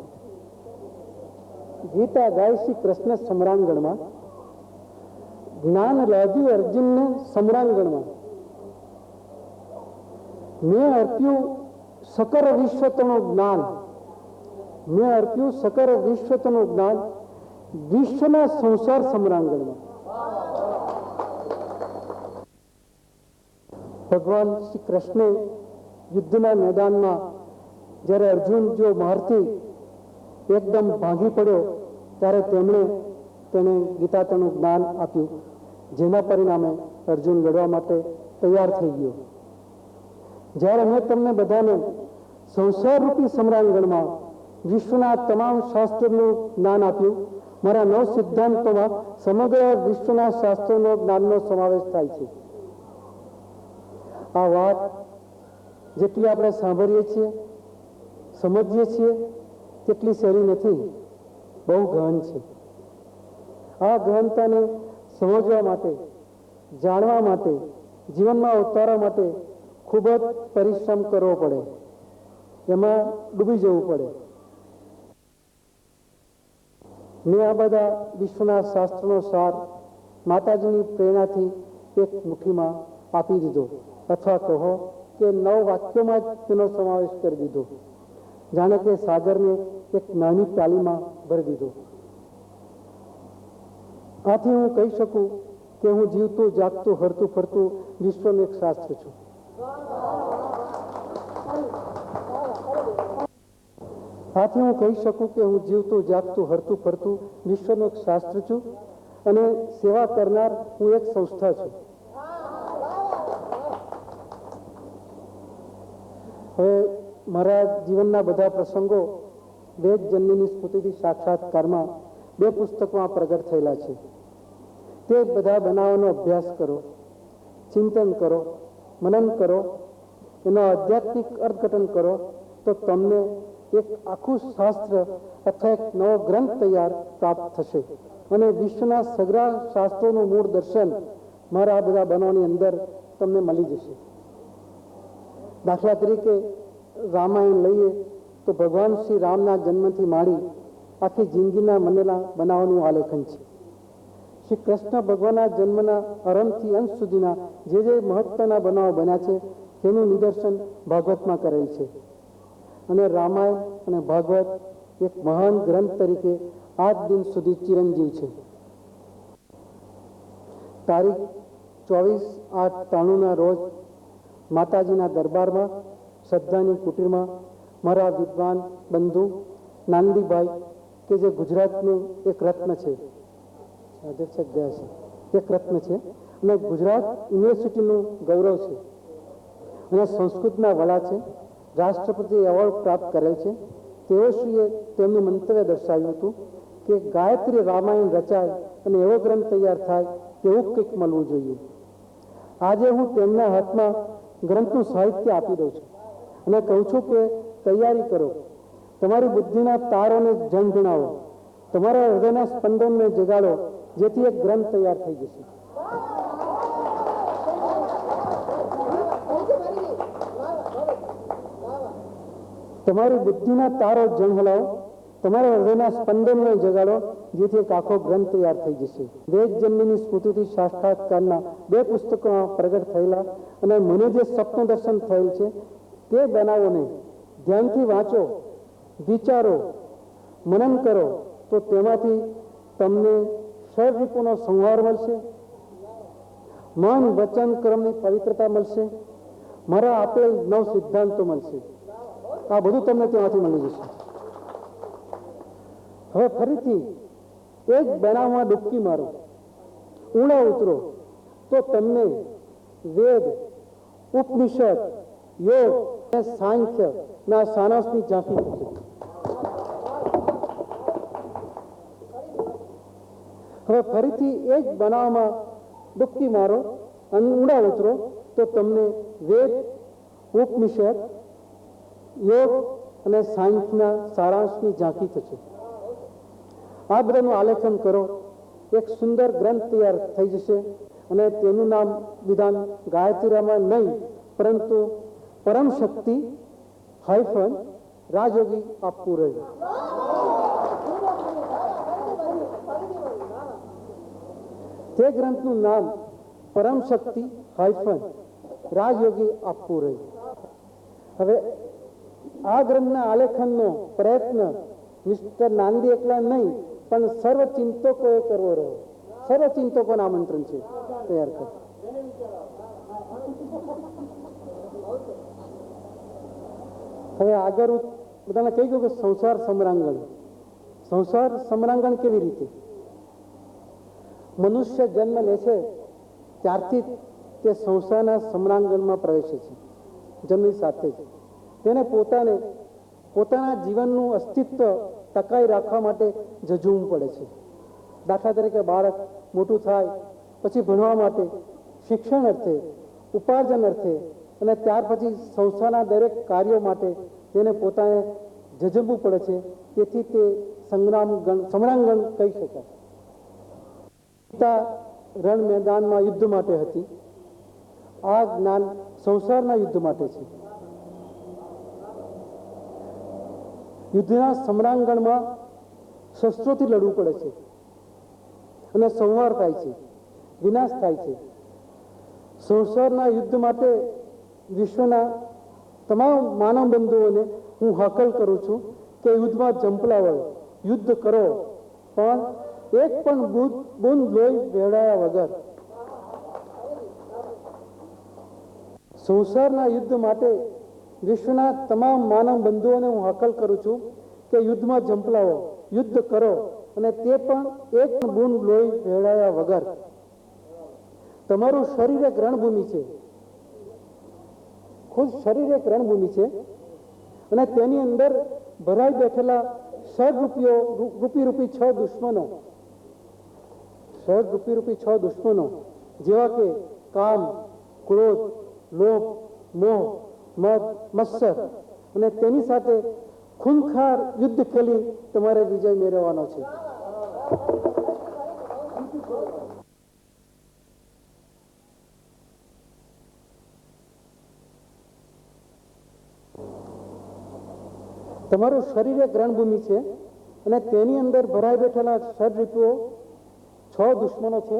ગીતા ગાય શ્રી કૃષ્ણ સમ્રાંગણમાં. જ્ઞાન લાગ્યું અર્જુનને સમ્રાંગણમાં. મેં અર્પ્યું સકર વિશ્વતનું જ્ઞાન. મેં અર્પ્યું સકર વિશ્વતનું જ્ઞાન વિશ્વના સંસાર સમ્રાંગણમાં. ભગવાન શ્રી કૃષ્ણે યુદ્ધના મેદાનમાં જ્યારે અર્જુન જો મારથી એકદમ ભાંગી પડ્યો ત્યારે તેને ગીતાનું જ્ઞાન આપ્યું, જેના પરિણામે અર્જુન લડવા માટે તૈયાર થઈ ગયો. જ્યારે મેં તમને બધાને સંસાર રૂપી સમ્રાંગણમાં વિશ્વના તમામ શાસ્ત્રોનું જ્ઞાન આપ્યું, મારા 9 સિદ્ધાંતોમાં સમગ્ર વિશ્વના શાસ્ત્રોનો જ્ઞાનનો સમાવેશ થાય છે. આ વાત જેટલી આપણે સાંભળીએ છીએ, સમજીએ છીએ, તેટલી સહેલી નથી, બહુ ગહન છે. આ ગહનતાને સમજવા માટે, જાણવા માટે, જીવનમાં ઉતારવા માટે ખૂબ જ પરિશ્રમ કરવો પડે, એમાં ડૂબી જવું પડે. મેં આ બધા વિશ્વના શાસ્ત્રનો સાર માતાજીની પ્રેરણાથી એક મુઠ્ઠીમાં આપી દીધો, અથવા કહો કે 9 વાક્યોમાં જ તેનો સમાવેશ કરી દીધો, જાણે કે સાગરને એક નાની પ્યાલીમાં ભરી દીધો. આથી હું કહી શકું કે હું જીવતું જાગતું હરતું ફરતું વિશ્વનું એક શાસ્ત્ર છું. આથી હું કહી શકું કે હું જીવતું જાગતું હરતું ફરતું વિશ્વનું એક શાસ્ત્ર છું અને સેવા કરનાર હું એક સંસ્થા છું. હવે મારા જીવનના બધા પ્રસંગો વેદ જન્મીની સ્મૃતિથી સાક્ષાત્કારમાં 2 પુસ્તકોમાં પ્રગટ થયેલા છે. તે બધા બનાવવાનો અભ્યાસ કરો, ચિંતન કરો, મનન કરો, એનો આધ્યાત્મિક અર્થઘટન કરો, તો તમને એક આખું શાસ્ત્ર અથવા એક નવો ગ્રંથ તૈયાર પ્રાપ્ત થશે અને વિશ્વના સઘળા શાસ્ત્રોનું મૂળ દર્શન મારા આ બધા બનાવની અંદર તમને મળી જશે. દાખલા તરીકે રામાયણ લઈએ તો ભગવાન શ્રી રામના જન્મથી માંડી આખી જિંદગીના બનેલા બનાવનું આલેખન છે. શ્રી કૃષ્ણ ભગવાનના જન્મના આરંભથી અંત સુધીના જે મહત્વના બનાવો બન્યા છે તેનું નિદર્શન ભાગવતમાં કરેલ છે. અને રામાયણ અને ભાગવત એક મહાન ગ્રંથ તરીકે આજ દિન સુધી ચિરંજીવ છે. તારીખ 24/8/93ના રોજ માતાજીના દરબારમાં શ્રદ્ધાની કુટીરમાં મારા વિદ્વાન બંધુ નાંદીભાઈ, કે જે ગુજરાતનું એક રત્ન છે, અધ્યક્ષક ગયા છે, એક રત્ન છે અને ગુજરાત યુનિવર્સિટીનું ગૌરવ છે અને સંસ્કૃતના વડા છે, રાષ્ટ્રપતિ એવોર્ડ પ્રાપ્ત કરેલ છે. તેઓશ્રીએ તેમનું મંતવ્ય દર્શાવ્યું હતું કે ગાયત્રી રામાયણ રચાય અને એવો ગ્રંથ તૈયાર થાય તેવું કંઈક મળવું જોઈએ. આજે હું તેમના હાથમાં ગ્રંથનું સાહિત્ય આપી દઉં છું અને કહું છું કે તૈયારી કરો, તમારી બુદ્ધિના તારોને ઝંઝણાવો, તમારા હૃદયના સ્પંદનને જગાડો, જેથી એક ગ્રંથ તૈયાર થઈ જશે. તમારી બુદ્ધિના તારો ઝંઝણાવો, તમારા હૃદયના સ્પંદનને જગાડો, જેથી એક આખો ગ્રંથ તૈયાર થઈ જશે. વેદ જન્મીની સ્મૃતિથી સાક્ષાત્કારના 2 પુસ્તકોમાં પ્રગટ થયેલા અને મને જે સ્વપ્ન દર્શન થયેલ છે તે બનાવોને ધ્યાનથી વાંચો, વિચારો, મનન કરો, તો તેમાંથી તમને ષડરૂપોનો સંહાર મળશે, મન વચન કર્મની પવિત્રતા મળશે, મારા આપેલ 9 સિદ્ધાંતો મળશે. આ બધું તમને ત્યાંથી મળી જશે. હવે ફરીથી એક બનાવમાં ડૂબકી મારો, ઊંડા ઉતરો, તો તમને વેદ, ઉપનિષદ, યોગ અને સાંખ્ય ના સારાંશની ઝાંખી થશે. હવે ફરીથી એ જ બનાવમાં ડૂબકી મારો અને ઊંડા ઉતરો, તો તમને વેદ, ઉપનિષદ, યોગ અને સાયન્સના સારાંશની ઝાંખી થશે. આ બધાનું આલેખન કરો, એક સુંદર ગ્રંથ તૈયાર થઈ જશે અને તેનું નામ વિધાન ગાયત્રી રામાયણ નહીં, પરંતુ પરમ શક્તિ - રાજયોગી આપવું રહ્યું. તે ગ્રંથનું નામ પરમ શક્તિ - રાજયોગી આપવું રહ્યું. હવે આ ગ્રંથના આલેખનનો પ્રયત્ન મિસ્ટર નાંદી એકલા નહીં, પણ સર્વ ચિંતકોએ કરવો રહ્યો. સર્વ ચિંતકોને આમંત્રણ છે તૈયાર કરો. હવે આગળ હું બધાને કહી ગયું કે સંસાર સમરાંગણ. સંસાર સમરાંગણ કેવી રીતે? મનુષ્ય જન્મ લે છે ત્યારથી તે સંસારના સમરાંગણમાં પ્રવેશે છે. જન્મની સાથે જ તેને પોતાના જીવનનું અસ્તિત્વ ટકાઈ રાખવા માટે ઝઝૂમવું પડે છે. દાખલા તરીકે બાળક મોટું થાય પછી ભણવા માટે, શિક્ષણ અર્થે, ઉપાર્જન અર્થે અને ત્યાર પછી સંસ્થાના દરેક કાર્યો માટે તેને પોતાને ઝઝૂમવું પડે છે. તેથી તે સમરાંગણ કહી શકાય. ગીતા રણ મેદાનમાં યુદ્ધ માટે હતી, આ જ્ઞાન સંસારના યુદ્ધ માટે છે. યુદ્ધના સમરાંગણમાં શસ્ત્રોથી લડવું પડે છે અને સંહાર થાય છે, વિનાશ થાય છે. સંસારના યુદ્ધ માટે વિશ્વના તમામ માનવ બંધુઓને હું હાકલ કરું છું કે યુદ્ધમાં ઝંપલાવો, યુદ્ધ કરો, પણ એક પણ બૂંદ લોહી વહેડાયા વગર. સંસારના યુદ્ધ માટે વિશ્વના તમામ માનવ બંધુઓને હું હાકલ કરું છું કે યુદ્ધમાં ઝંપલાવો, યુદ્ધ કરો, અને તે પણ એક પણ બૂંદ લોહી વહેડાયા વગર. તમારું શરીર એક રણભૂમિ છે, ખુદ શરીર એક રણભૂમિ છે, અને તેની અંદર ભરાઈ બેઠેલા રૂપી 6 દુશ્મનો, રૂપી 6 દુશ્મનો જેવા કે કામ, ક્રોધ, લોભ, મોહ, મદ, મત્સર, અને તેની સાથે ખૂનખાર યુદ્ધ ખેલી તમારે વિજય મેળવવાનો છે. તમારું શરીર એક રણભૂમિ છે, અને તેની અંદર ભરાઈ બેઠેલા ષડરીપુઓ 6 દુશ્મનો છે,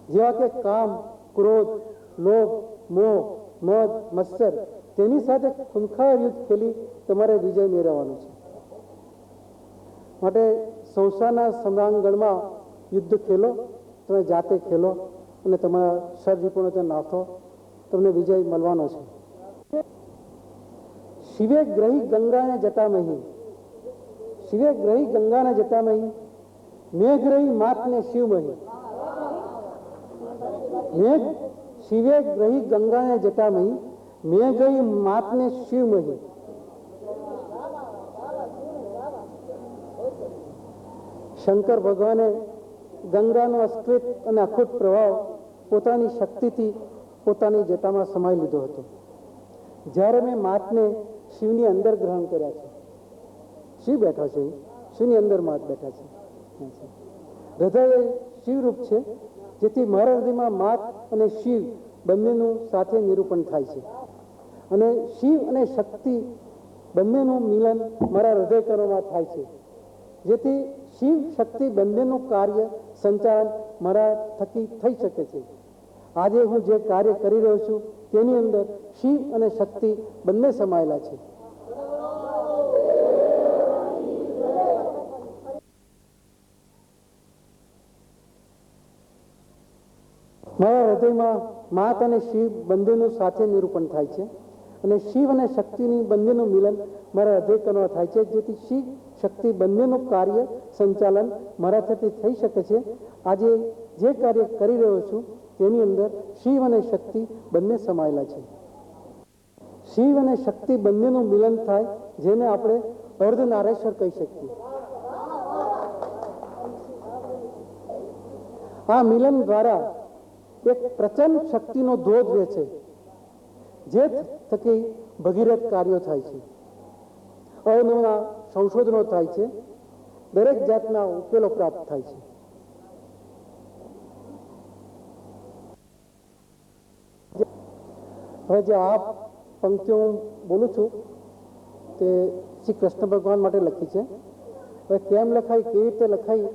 જેવા કે કામ, ક્રોધ, લોભ, મોહ, મદ, મત્સર. તેની સાથે ખૂનખાર યુદ્ધ ખેલી તમારે વિજય મેળવવાનો છે. માટે સંસારના સમરાંગણમાં યુદ્ધ ખેલો, તમે જાતે ખેલો, અને તમારા ષડરીપોને ત્યાં નાથો, તમને વિજય મળવાનો છે. શિવે ગ્રહી ગંગાને જટામહી, શિવે ગ્રહી ગંગાને જટામહી, મેઘ માતને શિવમહી. શિવે ગ્રહી ગંગાને જટામહી, મેઘ માતને શિવમહી. શંકર ભગવાને ગંગાનો અસ્કૃત અને અખૂટ પ્રભાવ પોતાની શક્તિથી પોતાની જટામાં સમાઈ લીધો હતો. જ્યારે મેં માતને શિવની અંદર ગ્રહણ કર્યા છે, શિવ બેઠા છે, શિવની અંદર માત બેઠા છે. હૃદય એ શિવરૂપ છે, જેથી મારા હૃદયમાં માત અને શિવ બંનેનું સાથે નિરૂપણ થાય છે, અને શિવ અને શક્તિ બંનેનું મિલન મારા હૃદય કણોમાં થાય છે, જેથી શિવ શક્તિ બંનેનું કાર્ય સંચાલન મારા થકી થઈ શકે છે. આજે હું જે કાર્ય કરી રહ્યો છું તેની અંદર શિવ અને શક્તિ બંને સમાયેલા છે. મારા હૃદયમાં માત અને શિવ બંનેનું સાથે નિરૂપણ થાય છે, અને શિવ અને શક્તિની બંનેનું મિલન મારા હૃદય કણોમાં થાય છે, જેથી શિવ શક્તિ બંનેનું કાર્ય સંચાલન મારા થકી થઈ શકે છે. આજે જે કાર્ય કરી રહ્યો છું તેની અંદર શિવ અને શક્તિ બંને સમાયેલા છે. શિવ અને શક્તિ બંનેનું મિલન થાય, જેને આપણે અર્ધનારેશ્વર કહી શકીએ. આ મિલન દ્વારા એક પ્રચંડ શક્તિનો ધોધ રહે છે, જે થકી ભગીરથ કાર્યો થાય છે, અવનવા સંશોધનો થાય છે, દરેક જાતના ઉકેલો પ્રાપ્ત થાય છે. હવે જે આ પંક્તિઓ હું બોલું છું તે શ્રી કૃષ્ણ ભગવાન માટે લખી છે. હવે કેમ લખાઈ, કેવી રીતે લખાઈ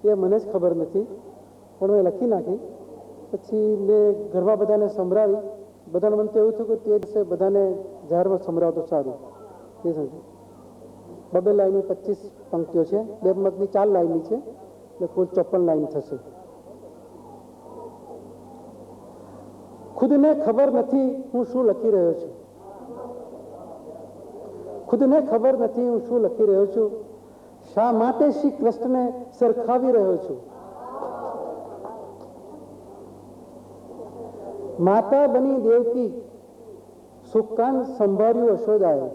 એ મને જ ખબર નથી, પણ મેં લખી નાખી. પછી મેં ઘરમાં બધાને સંભળાવી. બધાને મને તો એવું થયું કે તે દિવસે બધાને જાહેરમાં સંભળાવતો સારું. તે સમજો 2 લાઈનની 25 પંક્તિઓ છે, 2 મતની 4 લાઈનની છે, એટલે કુલ 54 લાઈન થશે. ખુદને ખબર નથી હું શું લખી રહ્યો છું, ખુદને ખબર નથી હું શું લખી રહ્યો છું, શા માટે શ્રી કૃષ્ણને સરખાવી રહ્યો છું. માતા બની દેવકી સુકાન સંભાળ્યું યશોદાએ,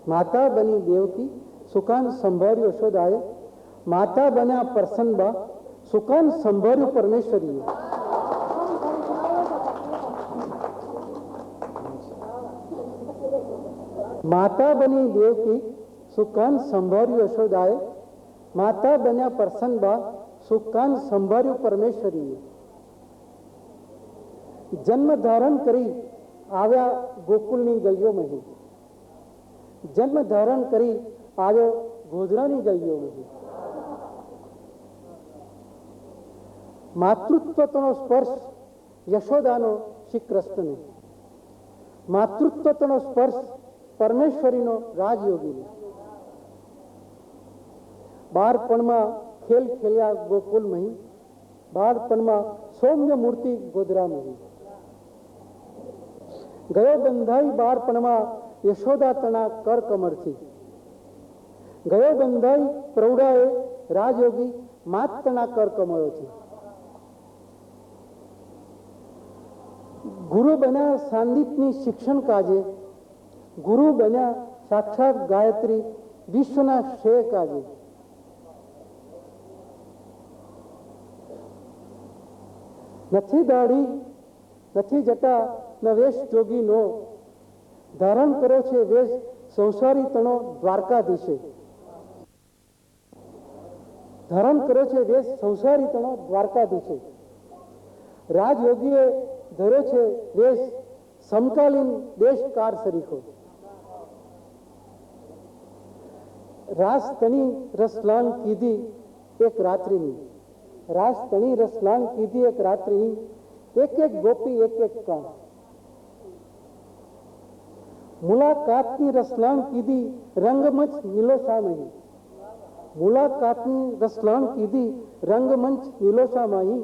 માતા બની દેવકી સુકાન સંભાળ્યું યશોદાએ, માતા બન્યા પ્રસન્નબા સુકાન સંભાળ્યું પરમેશ્વરીએ. માતા બની દેવકી સુકાન સંભાળ્યું યશોદાએ, માતા બન્યા પ્રસન્નબા સુકાન સંભાળ્યું પરમેશ્વરીએ. જન્મ ધારણ કરી આવ્યા ગોકુળની ગલીઓમાં, જન્મ ધારણ કરી આવ્યો ગોધરાની ગલીઓમાં માતૃત્વનો સ્પર્શ યશોદાનો શ્રી કૃષ્ણને, માતૃત્વનો સ્પર્શ પરમેશ્વરીનો રાજયોગીને, બાળપણમાં ખેલ ખેલ્યા ગોકુલમહી, બાળપણમાં સૌમ્ય મૂર્તિ ગોધરામહી, ગયો બંધાઈ બાળપણમાં યશોદા તણા કર કમરથી, ગયો બંધાઈ પ્રૌઢાએ રાજયોગી માત તણા કર કમરોથી, ગુરુ બન્યા સાંદીપની શિક્ષણ કાજે, ગુરુ બન્યા સાક્ષાત ગાયત્રી વિશ્વના શ્રેય કાજે, નથી દાઢી નથી જટા ન વેશ જોગીનો, ધારણ કર્યો છે વેશ સંસારી તણો દ્વારકાધીશે, ધારણ કર્યો છે વેશ સંસારી તણો દ્વારકાધીશે, રાજયોગીએ ધર્યો છે વેશ સમકાલીન દેશકાર સરીખો, રાસ તણી રસલાંગ કીધી એક રાત્રિની, રાસ તણી રસલાંગ કીધી એક રાત્રિની, એક એક ગોપી એક એક કામ, મુલાકાતની રસલાંગ કીધી રંગમંચ નિલોસામહી, મુલાકાતની રસલાંગ કીધી રંગમંચ નિલોસામહી,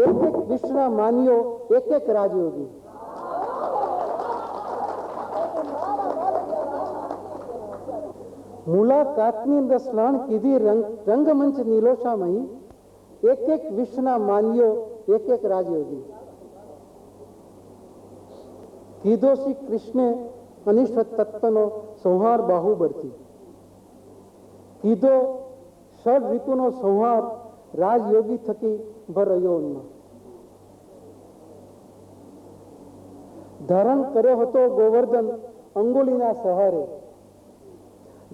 એક એક વિશ્વના માનીઓ એક એક રાજયોગી, મુલાકાતની રસલાંગ કીધી રંગમંચ નિલોસામહી, એક એક વિશ્વના માનીઓ એક એક રાજયોગી, કીધો શ્રી કૃષ્ણે અનિશ્વત તત્વનો સંહાર બાહુબળથી, કીધો ષડ ઋતુનો સંહાર રાજયોગી થકી ભરયોનમાં, ધારણ કર્યો હતો ગોવર્ધન અંગુલીના સહારે,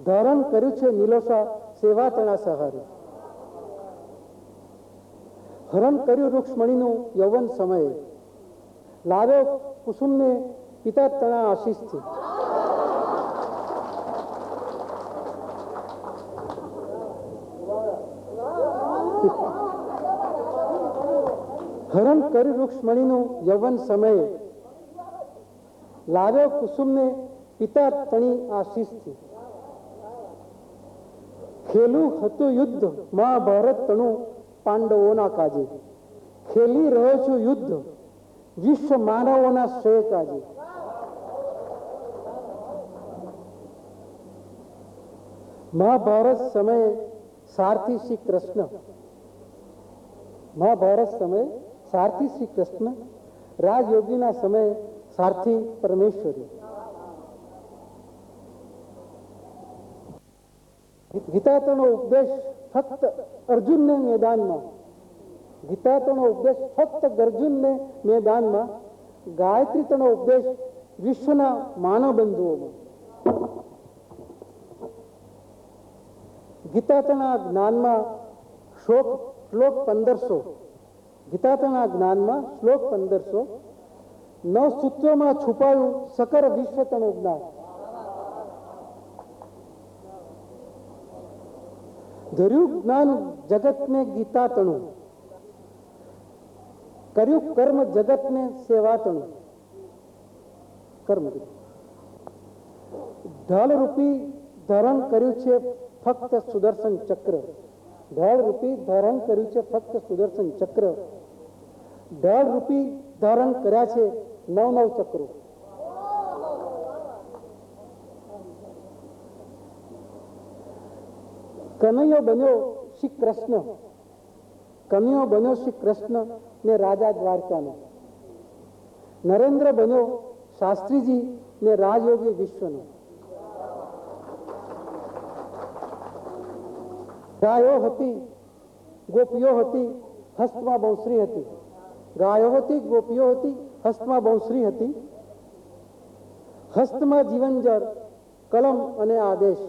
ધારણ કર્યું છે નિલોસા સેવાતણા સહારે, હરણ કર્યું રૂક્ષ્મણીનું યૌવન સમયે, લાવ્યો કુસુમને પિતા તણા આશીષથી, હરણ કર્યું રૂક્ષ્મણીનું યૌવન સમયે, લાવ્યો કુસુમને પિતા તણી આશીષથી, ખેલું હતું યુદ્ધ મહાભારત તણું પાંડવોના કાજે, ખેલી રહ્યો છું યુદ્ધ વિશ્વ માનવોના શ્રેય કાજે, મહાભારત સમયે સારથી શ્રી કૃષ્ણ, મહાભારત સમયે સારથી શ્રી કૃષ્ણ, રાજયોગીના સમયે સારથી પરમેશ્વરી, ગીતાતનો ઉપદેશ ફક્ત અર્જુનને મેદાનમાં, ગીતાતનો ઉપદેશ ફક્ત અર્જુનને મેદાનમાં, ગાયત્રીતનો ઉપદેશ વિશ્વના માનવ બંધુઓમાં, ગીતાતના જ્ઞાનમાં શ્લોક 1500, ગીતાતના જ્ઞાનમાં શ્લોક 1500, 9 સૂત્રોમાં છુપાયું સકર વિશ્વતનું જ્ઞાન, ધર્યું જ્ઞાન જગતને ગીતાતણું, કર્યું કર્મ જગતને સેવાતણું, કર્મ ઢાલ રૂપી ધારણ કર્યું છે ફક્ત સુદર્શન ચક્ર, ઢાળ રૂપી ધારણ કર્યું છે ફક્ત સુદર્શન ચક્ર, ઢાળ રૂપી ધારણ કર્યા છે 9 ચક્રો, કનૈયો બન્યો શ્રી કૃષ્ણ, કનૈયો બન્યો શ્રી કૃષ્ણ ને રાજા દ્વારકાનો, નરેન્દ્ર બન્યો શાસ્ત્રીજી ને રાજયોગી વિશ્વનો, ગાયો હતી ગોપીઓ હતી હસ્તમાં બંસરી હતી, ગાયો હતી ગોપીઓ હતી હસ્તમાં બંસરી હતી, હસ્તમાં જીવનજર કલમ અને આદેશ,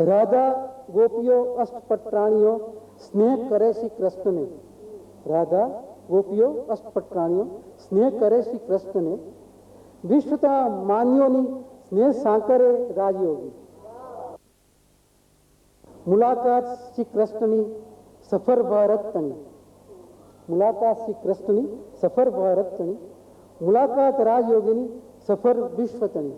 રાધા ગોપીઓ અષ્ટપટરાણીઓ સ્નેહ કરે શ્રી કૃષ્ણને, રાધા ગોપીઓ અષ્ટપટરાણીઓ સ્નેહ કરે શ્રી કૃષ્ણને, વિશ્વતા માન્યોની સ્નેહ સાંકરે રાજયોગી. મુલાકાત શ્રી કૃષ્ણની સફર ભારત તણી. મુલાકાત શ્રી કૃષ્ણની સફર ભારત તણી. મુલાકાત રાજયોગીની સફર વિશ્વ તણી.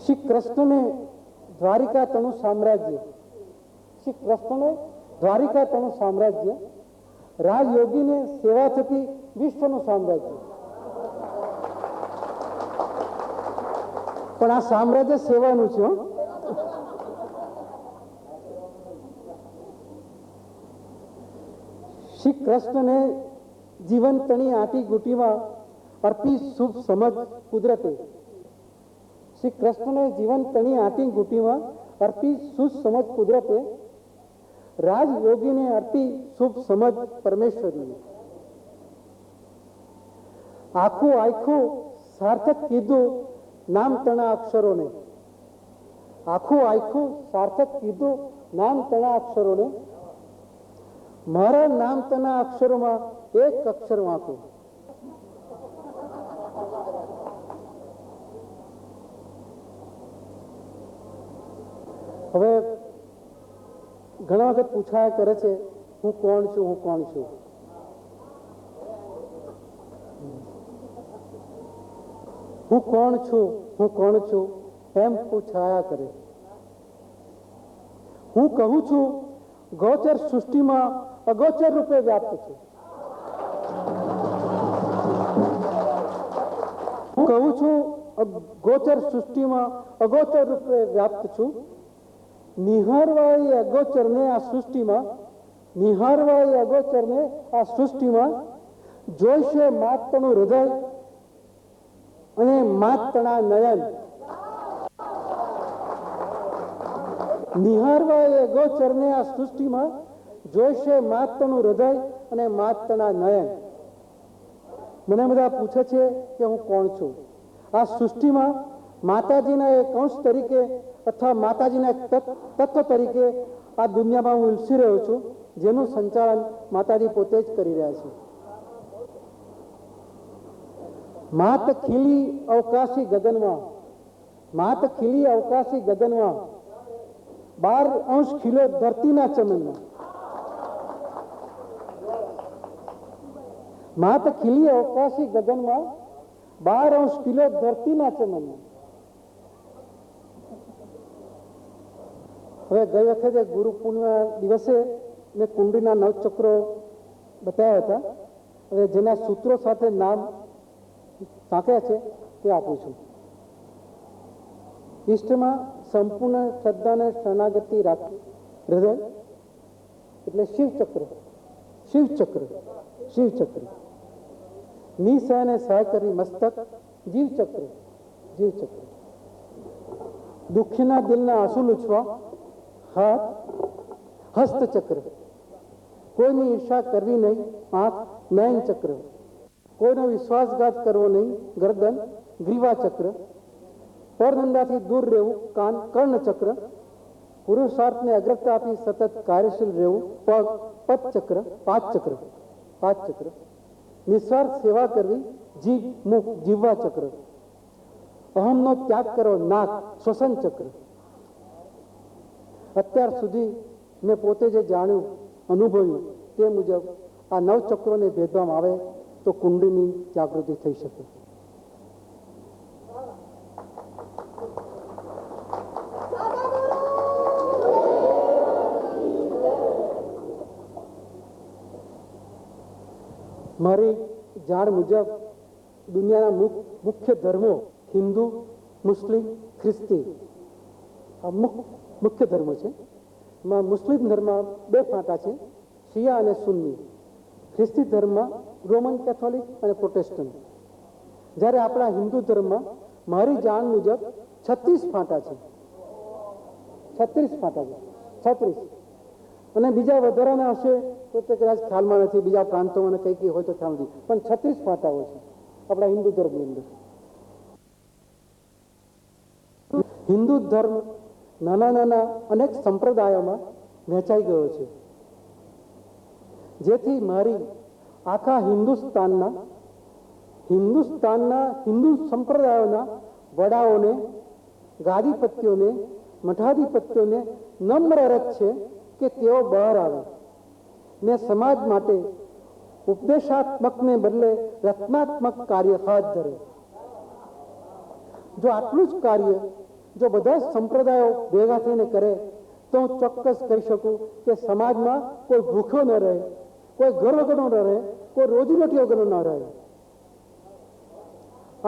શ્રી કૃષ્ણને દ્વારિકા તણું સામ્રાજ્ય. શ્રી કૃષ્ણને દ્વારિકા તણું સામ્રાજ્ય. રાજયોગીને સેવા થતી વિશ્વનું સામ્રાજ્ય. પણ આ સામ્રાજ્ય સેવાનું છે. શ્રી કૃષ્ણને જીવન તણી આટી ગુટીમાં અર્પી શુભ સમજ કુદરતે. શ્રી કૃષ્ણને જીવન તણી આટી ગુટીમાં અર્પી શુભ સમજ કુદરતે. રાજયોગીને અર્પી શુભ સમજ પરમેશ્વરીને. આખું આખું સાર્થક કીધું નામ તણા અક્ષરોને. આખું આખું સાર્થક કીધું નામ તણા અક્ષરોને. મારા નામ તના અક્ષરોમાં એક અક્ષર વાંકું. હવે ઘણા વખત પૂછાયા કરે છે હું કોણ છું, હું કોણ છું. હું કોણ છું, હું કોણ છું એમ પૂછાયા કરે. હું કહું છું ગોચર સૃષ્ટિમાં અગોચર રૂપે વ્યાપ્ત છું. હું કહું છું ગોચર સૃષ્ટિમાં અગોચર રૂપે વ્યાપ્ત છું. નિહારવા એ અગોચરને આ સૃષ્ટિમાં, નિહારવા એ અગોચરને આ સૃષ્ટિમાં જોઈશે માતનું હૃદય અને માતના નયન. નિહારવા એ અગોચરને આ સૃષ્ટિમાં જોઈશે માતનું હૃદય અને માતના નયન. મને બધા પૂછે છે કે હું કોણ છું. આ સૃષ્ટિમાં માતાજીના એક અંશ તરીકે અથવા માતાજીના એક તત્વ તરીકે આ દુનિયામાં હું ઉલસી રહ્યો છું, જેનું સંચાલન માતાજી પોતે જ કરી રહ્યા છે. માત ખીલી અવકાશી ગગનમાં, માત ખીલી અવકાશી ગગનમાં 12 અંશ ખીલો ધરતીના ચમનમાં. માત ખીલી અવકાશી ગગનમાં 12 અંશ ખીલો ધરતીના ચમનમાં. હવે ગઈ વખતે ગુરુ પૂર્ણિમા દિવસે મેં કુંડળીના 9 ચક્રો બતાવ્યા હતા. હવે જેના સૂત્રો સાથે નામ ટાંક્યા છે તે આપું છું. ઈષ્ટમાં સંપૂર્ણ શ્રદ્ધાને શરણાગતિ રાખી હૃદય એટલે શિવચક્ર, શિવચક્ર, શિવચક્ર. નિસહને સહ કરી મસ્તક જીવચક્ર, જીવચક્ર. દુઃખીના દિલના આંસુ લૂછવા હાથ હસ્તચક્ર. કોઈની ઈર્ષા કરવી નહીં આંખ નયન ચક્ર. કોઈનો વિશ્વાસઘાત કરવો નહીં ગરદન ગ્રીવા ચક્ર. પરનિંદાથી દૂર રહેવું કાન કર્ણચક્ર. પુરુષાર્થને અગ્રતા આપી સતત કાર્યશીલ રહેવું પગ પદચક્ર, 5 ચક્ર, 5 ચક્ર. નિસ્વાર્થ સેવા કરવી જીભ મુખ જીવવા ચક્ર. અહમનો ત્યાગ કરો નાક શ્વસન ચક્ર. અત્યાર સુધી મેં પોતે જે જાણ્યું અનુભવ્યું તે મુજબ આ 9 ચક્રોને ભેદવામાં આવે તો કુંડળીની જાગૃતિ થઈ શકે. મારી જાણ મુજબ દુનિયાના મુખ્ય ધર્મો હિન્દુ, મુસ્લિમ, ખ્રિસ્તી આ મુખ્ય ધર્મો છે. મુસ્લિમ ધર્મમાં 2 ફાંટા છે, શિયા અને સુન્ની. ખ્રિસ્તી ધર્મમાં રોમન કેથોલિક અને પ્રોટેસ્ટન્ટ. જ્યારે આપણા હિન્દુ ધર્મમાં મારી જાણ મુજબ 36 ફાંટા છે, 36 ફાંટા છે, 36. અને બીજા વધારાના હશે તો તે કદાચ ખ્યાલમાં નથી, બીજા પ્રાંતોમાં કઈ કઈ હોય તો ખ્યાલ નથી, પણ 36 ફાંટાઓ છે આપણા હિન્દુ ધર્મની અંદર. હિન્દુ ધર્મ નાના નાના અનેક સંપ્રદાયોમાં વહેંચાઈ ગયો છે, જેથી મારી આખા હિન્દુસ્તાનના હિન્દુ સંપ્રદાયોના વડાઓને, ગાદીપત્યોને, મઠાધિપત્યોને નમ્ર અરજ છે કે તેઓ બહાર આવે ને સમાજ માટે ઉપદેશાત્મકને બદલે રચનાત્મક કાર્ય હાથ ધરે. જો આટલું જ કાર્ય જો બધા સંપ્રદાયો ભેગા થઈને કરે તો હું ચોક્કસ કહી શકું કે સમાજમાં કોઈ ભૂખ્યો ન રહે, કોઈ ઘર વગરનો ન રહે, કોઈ રોજીરોટી વગરનો ન રહે.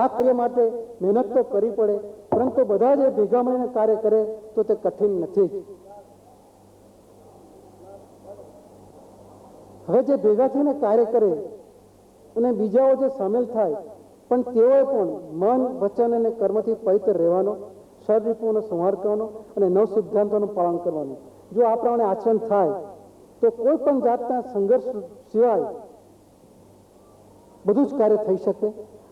આ કાર્ય માટે મહેનત તો કરવી પડે, પરંતુ બધા જે ભેગા મળીને કાર્ય કરે તો તે કઠિન નથી. હવે જે ભેગા થઈને કાર્ય કરે અને બીજાઓ જે સામેલ થાય, પણ તેઓએ પણ મન, વચન અને કર્મથી પવિત્ર રહેવાનો, સદરીપોનો સંહાર કરવાનો અને નવ સિદ્ધાંતોનું પાલન કરવાનું. જો આ પ્રમાણે આચરણ થાય તો કોઈ પણ જાતના સંઘર્ષ સિવાય બધું જ કાર્ય થઈ શકે.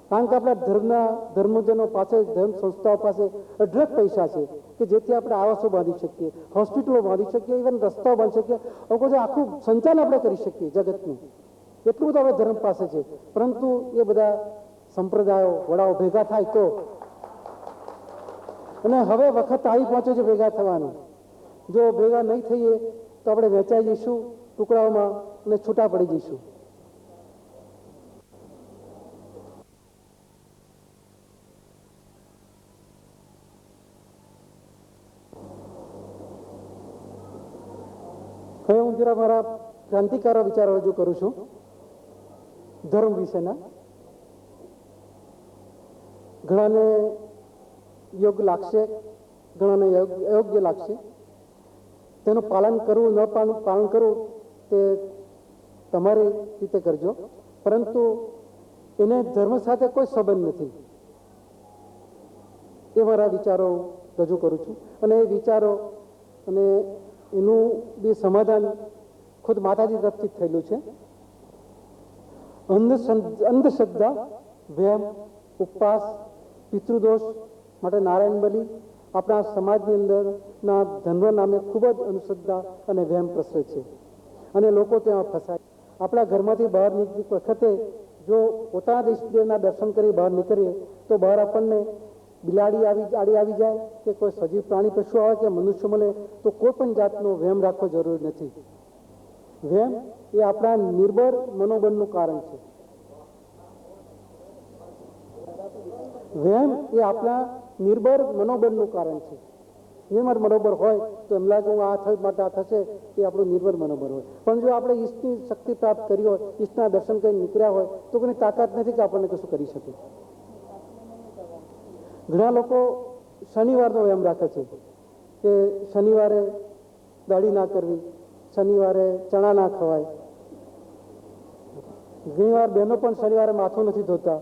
કારણ કે આપણા ધર્મજનો પાસે, ધર્મ સંસ્થાઓ પાસે અઢળક પૈસા છે કે જેથી આપણે આવાસો બાંધી શકીએ, હોસ્પિટલો બાંધી શકીએ, ઇવન રસ્તાઓ બાંધી શકીએ, આખું સંચાલન આપણે કરી શકીએ જગતનું. એટલું બધું આપણે ધર્મ પાસે છે. પરંતુ એ બધા સંપ્રદાયો, વડાઓ ભેગા થાય તો, અને હવે વખત આવી પહોંચે છે ભેગા થવાનું. જો ભેગા નહીં થઈએ તો આપણે વહેંચાઈ જઈશું ટુકડાઓમાં અને છૂટા પડી જઈશું. હવે હું જરા મારા ક્રાંતિકારો વિચારો રજૂ કરું છું ધર્મ વિશેના. ઘણાને યોગ્ય લાગશે, ઘણાને અયોગ્ય લાગશે. તેનું પાલન કરવું ન પાલન કરવું તે તમારી રીતે કરજો, પરંતુ એને ધર્મ સાથે કોઈ સંબંધ નથી. એ મારા વિચારો રજૂ કરું છું. અને એ વિચારો અને એનું બી સમાધાન ખુદ માતાજી તરફથી થયેલું છે. અંધશ્રદ્ધા, વહેમ, ઉપવાસ, પિતૃદોષ માટે નારાયણ બલિ આપણા સમાજની અંદરના ધર્મ નામે ખૂબ જ અંધશ્રદ્ધા અને વહેમ પ્રસરે છે અને લોકો ત્યાં ફસાય. આપણા ઘરમાંથી બહાર નીકળી વખતે જો પોતાના દેશના દર્શન કરી બહાર નીકળીએ તો બહાર આપણને બિલાડી આડી આવી જાય કે કોઈ સજીવ પ્રાણી પશુ આવે કે મનુષ્ય મળે તો કોઈ પણ જાતનો વહેમ રાખવો જરૂરી નથી. વહેમ એ આપણા નિર્ભર મનોબળનું કારણ છે. વહેમ એ આપણા નિર્ભર મનોબળનું કારણ છે. નિર્ભર મનોબળ હોય તો એમ લાગે હું આ થયું માટે આ થશે, એ આપણું નિર્ભર મનોબળ હોય. પણ જો આપણે ઈષ્ટની શક્તિ પ્રાપ્ત કરી હોય, ઈષ્ટના દર્શન કરી નીકળ્યા હોય તો કોઈની તાકાત નથી કે આપણને કશું કરી શકે. ઘણા લોકો શનિવારનો વહેમ રાખે છે કે શનિવારે દાઢી ના કરવી, શનિવારે ચણા ના ખવાય. ઘણીવાર બહેનો પણ શનિવારે માથું નથી ધોતા.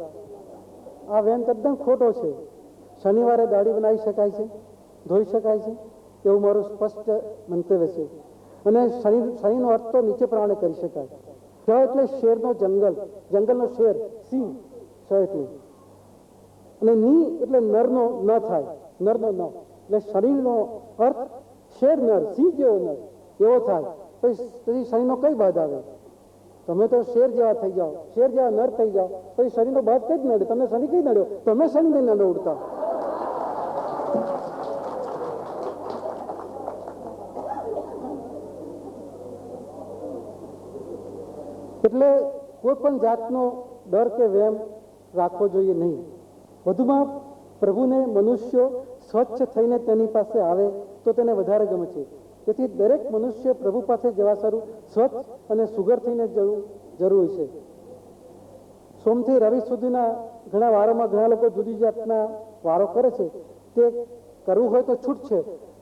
આ વહેમ તદ્દન ખોટો છે. શનિવારે દાઢી બનાવી શકાય છે, ધોઈ શકાય છે, એવું મારું સ્પષ્ટ મંતવ્ય છે. અને શનિનો અર્થ તો નીચે પ્રમાણે કરી શકાય. શ એટલે શેરનો જંગલ, જંગલનો શેર, સિંહ, શ એટલે. અને ની એટલે નરનો ન થાય, નરનો ન, એટલે શરીરનો અર્થ શેર નર, સિંહ જેવો નર એવો થાય. પછી શરીરનો કઈ બાદ આવે? તમે તો શેર જેવા થઈ જાઓ, શેર જેવા નર થઈ જાઓ, પછી શરીરનો બાદ કઈ જ નડે? તમને શનિ કઈ નડ્યો? તમે શનિને નડો ઉડતા. એટલે કોઈ પણ જાતનો ડર કે વહેમ રાખવો જોઈએ નહીં. વધુમાં પ્રભુને મનુષ્યો સ્વચ્છ થઈને તેની પાસે આવે તો તેને વધારે ગમે છે. તેથી દરેક મનુષ્ય પ્રભુ પાસે જવા સારું સ્વચ્છ અને સુઘડ થઈને જરૂરી છે. સોમથી રવિ સુધીના ઘણા વારોમાં ઘણા લોકો જુદી જાતના વારો કરે છે. તે કરવું હોય તો છૂટ છે,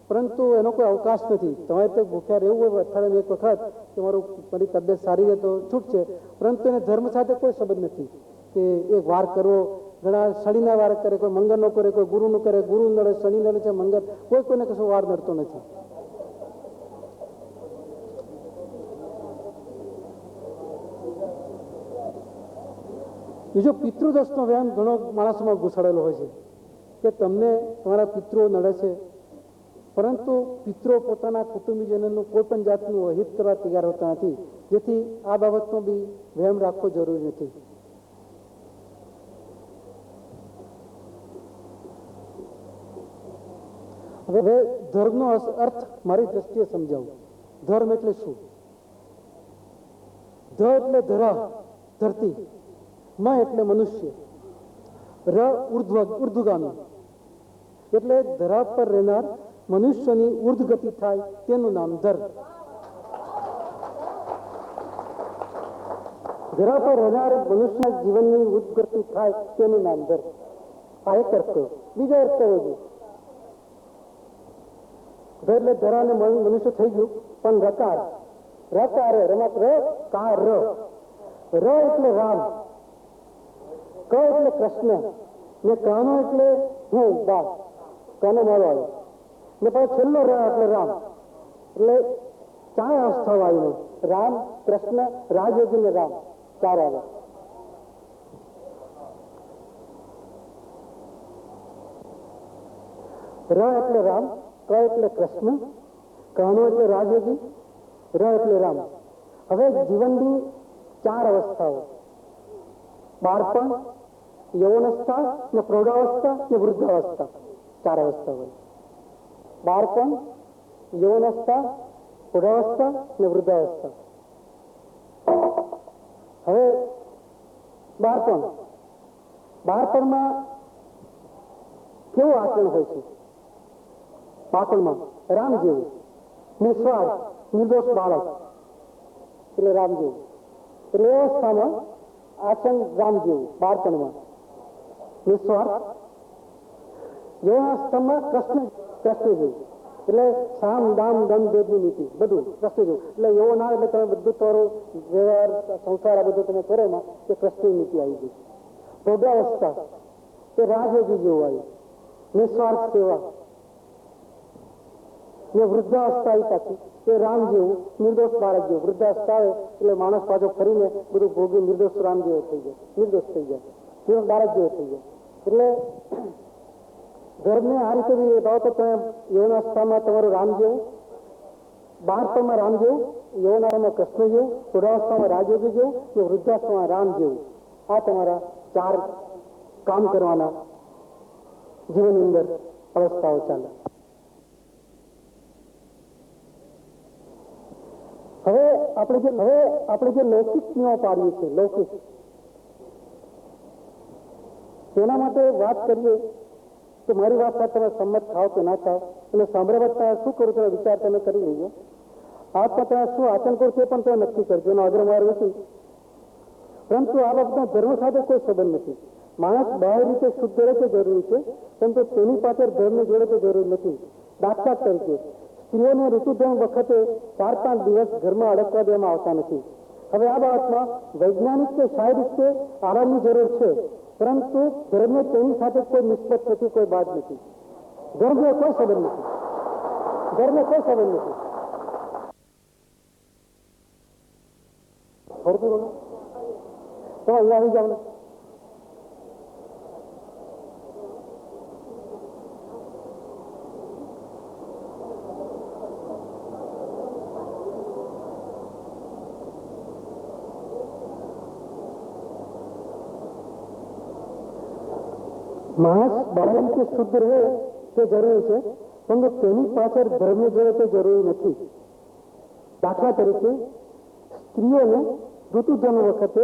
પરંતુ એનો કોઈ અવકાશ નથી. તમારે તે ભૂખ્યા રહેવું હોય અઠવાડિયામાં એક વખત, તમારું મારી તબિયત સારી રહે તો છૂટ છે, પરંતુ એને ધર્મ સાથે કોઈ સંબંધ નથી કે એક વાર કરવો. ઘણા શનિના વાર કરે, કોઈ મંગળનો કરે, કોઈ ગુરુનું કરે. ગુરુ નડે, શનિ નડે છે, મંગળ, કોઈને કશો વાર નડતો નથી. બીજો પિતૃદોષનો વહેમ ઘણો માણસોમાં ઘૂસાડેલો હોય છે કે તમને તમારા પિતૃઓ નડે છે, પરંતુ પિતરો પોતાના કુટુંબીજનોનું કોઈ પણ જાતનું અહિત કરવા તૈયાર હોતા નથી, જેથી આ બાબતનો બી વહેમ રાખવો જરૂરી નથી. હવે ધર્મનો અર્થ મારી દ્રષ્ટિએ સમજાવું. ધર્મ એટલે શું? ધ એટલે ધરા, ધરતી. મ એટલે મનુષ્ય. ર ઉર્ધ્વગામી એટલે ધરા પર રહેનાર મનુષ્યની ઉર્ધ્વગતિ થાય તેનું નામ ધર્મ. ધરા પર રહેનાર મનુષ્યના જીવનની ઉર્ધ્વગતિ થાય તેનું નામ ધર્મ. આ એક અર્થ થયો. બીજો અર્થ થયો છે એટલે ધરાને મનુષ્ય થઈ ગયું, પણ રકાર રમત કાર ર એટલે રામ, ક એટલે કૃષ્ણ ને કાનો એટલે હું બા, કાનો મારો આવ્યો ને પછી છેલ્લો ર એટલે રામ. એટલે 4 અવસ્થાઓ આવી. રામ, કૃષ્ણ, રાજયોગી ને રામ 4 આવે. ર એટલે રામ, ક એટલે કૃષ્ણ, કાનો એટલે રાજયોગી, ર એટલે રામ. હવે જીવનની 4 અવસ્થાઓ: બાળપણ, યૌવનસ્થા ને પ્રૌઢાવસ્થા ને વૃદ્ધાવસ્થા. 4 અવસ્થા હોય. બાળપણ, યૌવનસ્થા, પ્રૌઢાવસ્થા ને વૃદ્ધાવસ્થા. હવે બાળપણમાં કેવું આચરણ હોય છે? બાળપણમાં રામ જેવું, નિસ્વાર્થ, નિર્દોષ બાળક એટલે રામ જેવું. એટલે એ અવસ્થામાં આચરણ રામ જેવું બાળપણમાં, નિસ્વાર્થ. યૌવનાવસ્થામાં કૃષ્ણ જેવું, એટલે સામ દામ દમ ભેદની નીતિ બધું કૃષ્ણ જેવું. એટલે યૌવન આવે એટલે તમે બધું તમારો વ્યવહાર, સંસાર આ બધું તમે કરો એમાં તે કૃષ્ણની નીતિ આવી ગઈ. પ્રૌઢાવસ્થા તે રાજયોગી જેવું આવ્યું, નિસ્વાર્થ સેવા. ને વૃદ્ધાવસ્થા આવી પાછી તે રામ જેવું, નિર્દોષ બાળક જેવું. વૃદ્ધાવસ્થા આવે એટલે માણસ પાછો ફરીને બધું ભોગી નિર્દોષ રામ જેવો થઈ જાય, નિર્દોષ થઈ જાય, નિર્દોષ બાળક જેવો થઈ જાય. એટલે ધર્મને આ રીતે બી ભાવ તો તમે યૌવનાવસ્થામાં તમારું રામ જેવું, બાળપણમાં રામ જેવું, યૌવનાવસ્થામાં કૃષ્ણ જેવું, પ્રૌઢાવસ્થામાં રાજયોગી જેવું ને વૃદ્ધાવસ્થામાં રામ જેવું. આ તમારા 4 કામ કરવાના જીવનની અંદર અવસ્થાઓ ચાલે. હવે આપણે જે લૌકિક નિયમો પાડીએ છીએ, લૌકિક, તેના માટે વાત કરીએ તો મારી વાત સાથે તમે સંમત થાવ કે ના થાવ, અને સાંભળવા શું કરું તમે વિચાર તમે કરી લેજો. આત્મા તમે શું આચરણ કરો તે પણ તમે નક્કી કરજો, એનો આગ્રહ મારો નથી. પરંતુ આ બાબતના ધર્મ સાથે કોઈ સંબંધ નથી. માણસ બાહ્ય રીતે શુદ્ધ રહે તે જરૂરી છે, પરંતુ તેની પાછળ ધર્મને જોડે તે જરૂરી નથી. દાખલા તરીકે સ્ત્રીઓને ઋતુધર્મ વખતે 4-5 દિવસ ઘરમાં અડકવા દેવામાં આવતા નથી. હવે આ બાબતમાં વૈજ્ઞાનિક કે શારીરિક રીતે આરામની જરૂર છે, પરંતુ ધર્મને તેની સાથે કોઈ નિસ્બત નથી, કોઈ બાદ નથી. ધર્મને કોઈ સંબંધ નથી. ફરતું બોલો તો અહીંયા આવી જાવ ને. માણસ બહાર રીતે શુદ્ધ રહે તે જરૂરી છે, પરંતુ તેની પાછળ ધર્મ જોડે તે જરૂરી નથી. દાખલા તરીકે સ્ત્રીઓને ઋતુધર્મ વખતે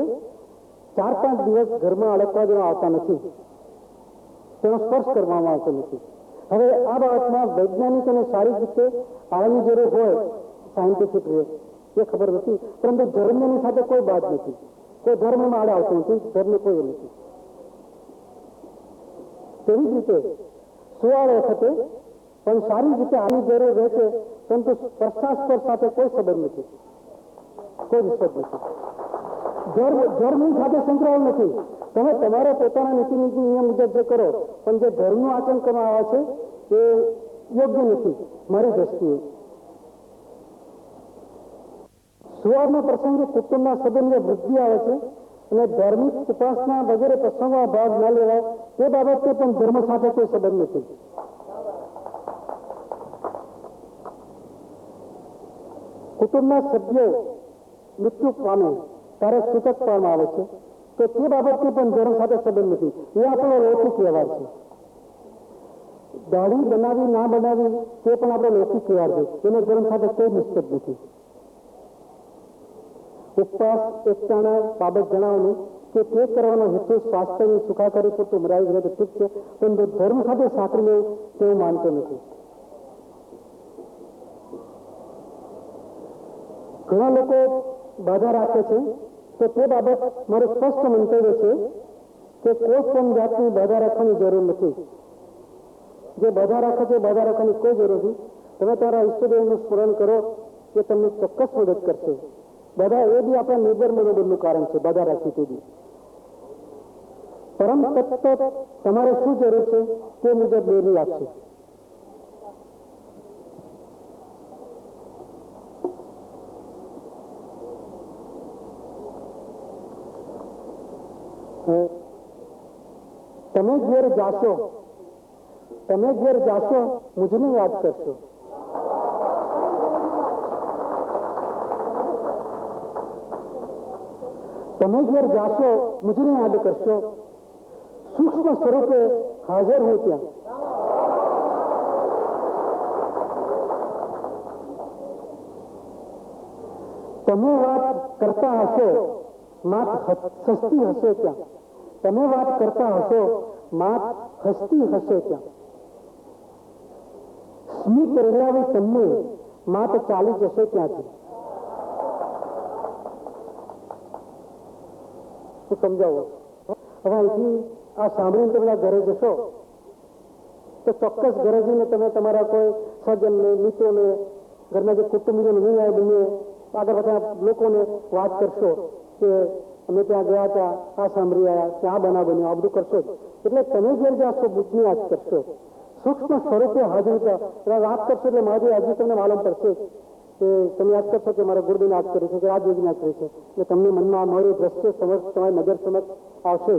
4-5 દિવસ ઘરમાં અડકવા દેવામાં આવતા નથી, તેનો સ્પર્શ કરવામાં આવતો નથી. હવે આ બાબતમાં વૈજ્ઞાનિક અને શારીરિક રીતે આની જરૂર હોય, સાયન્ટિફિક રીતે એ ખબર નથી, પરંતુ ધર્મની સાથે કોઈ બાદ નથી. કોઈ ધર્મમાં આડે આવતો નથી, ધર્મ કોઈ નથી. તેવી જ રીતે સુવાળ વખતે પણ સારી રીતે આની જરૂર રહેશે, પરંતુ સ્પર્શાસ્પર્શ સાથે કોઈ સંબંધ નથી, કોઈ નિસ્બત નથી. ધર્મની સાથે સંકળાયેલ નથી. તમે તમારા પોતાના નીતિ નિયમ મુજબ જે કરો, પણ જે ધર્મનું આચરણ કરવામાં આવે છે એ યોગ્ય નથી મારી દ્રષ્ટિએ. સુવાળના પ્રસંગે કુટુંબના સંબંધને વૃદ્ધિ આવે છે અને ધાર્મિક ઉપાસના વગેરે પ્રસંગોમાં ભાગ ન લેવાય તે બાબતે પણ ધર્મ સાથે કોઈ સંબંધ નથી. કુટુંબના સભ્યો મૃત્યુ પામે ત્યારે સૂતક પાડવામાં આવે છે, તો તે બાબતથી પણ ધર્મ સાથે સંબંધ નથી. એ આપણો લૌકિક વ્યવહાર છે. દાઢી બનાવી ના બનાવી તે પણ આપણો લૌકિક વ્યવહાર છે, એને ધર્મ સાથે કોઈ નિસ્બત નથી. ઉપવાસ એકતાના બાબત જણાવવાનું કે તે કરવાનો હેતુ સ્વાસ્થ્યની સુખાકારી પૂરતું મર્યાદિત રહે તો ઠીક છે, પરંતુ ધર્મ સાથે સાંકળી લેવું તેવું માનતો નથી. ઘણા લોકો બાધા રાખે છે, તો તે બાબત મારું સ્પષ્ટ મંતવ્ય છે કે કોઈ પણ જાતની બાધા રાખવાની જરૂર નથી. જે બાધા રાખે છે બાધા રાખવાની કોઈ જરૂર નથી. તમે તમારા ઈષ્ટદેવનું સ્મરણ કરો, એ તમને ચોક્કસ મદદ કરશે. બાધા એ બી આપણા નિર્ભર મનોબળનું કારણ છે. બાધા રાખવી તે બી પરમ તત્વ તમારે શું જરૂર છે તે મુજબ મેળવી આપશે. તમે ઘેર જાશો મુજને યાદ કરશો. તમે ઘેર જાશો મુજને યાદ કરશો, સૂક્ષ્મ સ્વરૂપે હાજર હું ત્યાં. તમે વાત કરતા હશો માત સસ્તી હશે ત્યાં. તમે વાત કરતા હશો માત હસતી હશે ત્યાં. સ્મિત રેલાવી તમને માત ચાલી જશે ત્યાંથી. હું સમજાવો. હવે અહીંથી આ સાંભળીને તમે ઘરે જશો તો ચોક્કસ ઘરે જઈને તમે તમારા કોઈ સ્વજનને, મિત્રોને, ઘરના જે કુટુંબીઓને નહીં આવે બંને આગળ બધા લોકોને વાત કરશો કે અમે ત્યાં ગયા હતા, આ સાંભળી આવ્યા, ત્યાં બનાવ બન્યો, આ બધું કરશો જ. એટલે તમે ઘેર જાશો બુદ્ધની યાદ કરશો, સૂક્ષ્મ સ્વરૂપે હાજર વાત કરશો એટલે મારી આજે તમને માલુમ પડશે કે તમે યાદ કરશો કે મારા ગુરુદેવને યાદ કરી છે કે આ યોગી યાદ કરી છે. એટલે તમને મનમાં મારું દ્રશ્ય સમજ તમારી નજર સમજ આવશે.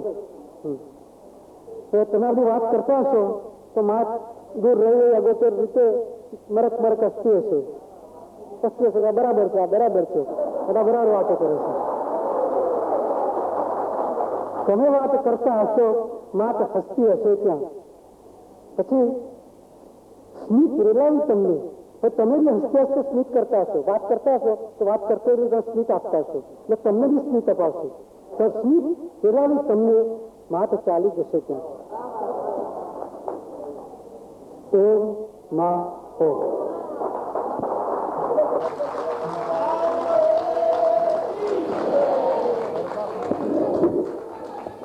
તો તમે બધી વાત કરતા હશો તો માત દૂર રહી અગોચર રીતે મરક હસતી હશે. બરાબર છે, આ બરાબર છે, બધા બરાબર વાતો કરે છે. તમે વાત કરતા હશો માત હસતી હશે ત્યાં. પછી સ્મિત રેલાવી તમને, તમે બી હસતે હસતે સ્મિત કરતા હશો, વાત કરતા હશો તો વાત કરતા રીતે સ્મિત આપતા હશો એટલે તમને બી સ્મિત અપાવશે. તો સ્મિત રેલાવી તમને માત ચાલી જશે ત્યાં. ઓમ માં હો.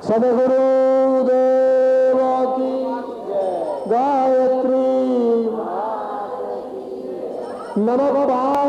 સદગુરુદેવ કી ગાયત્રી નમઃ.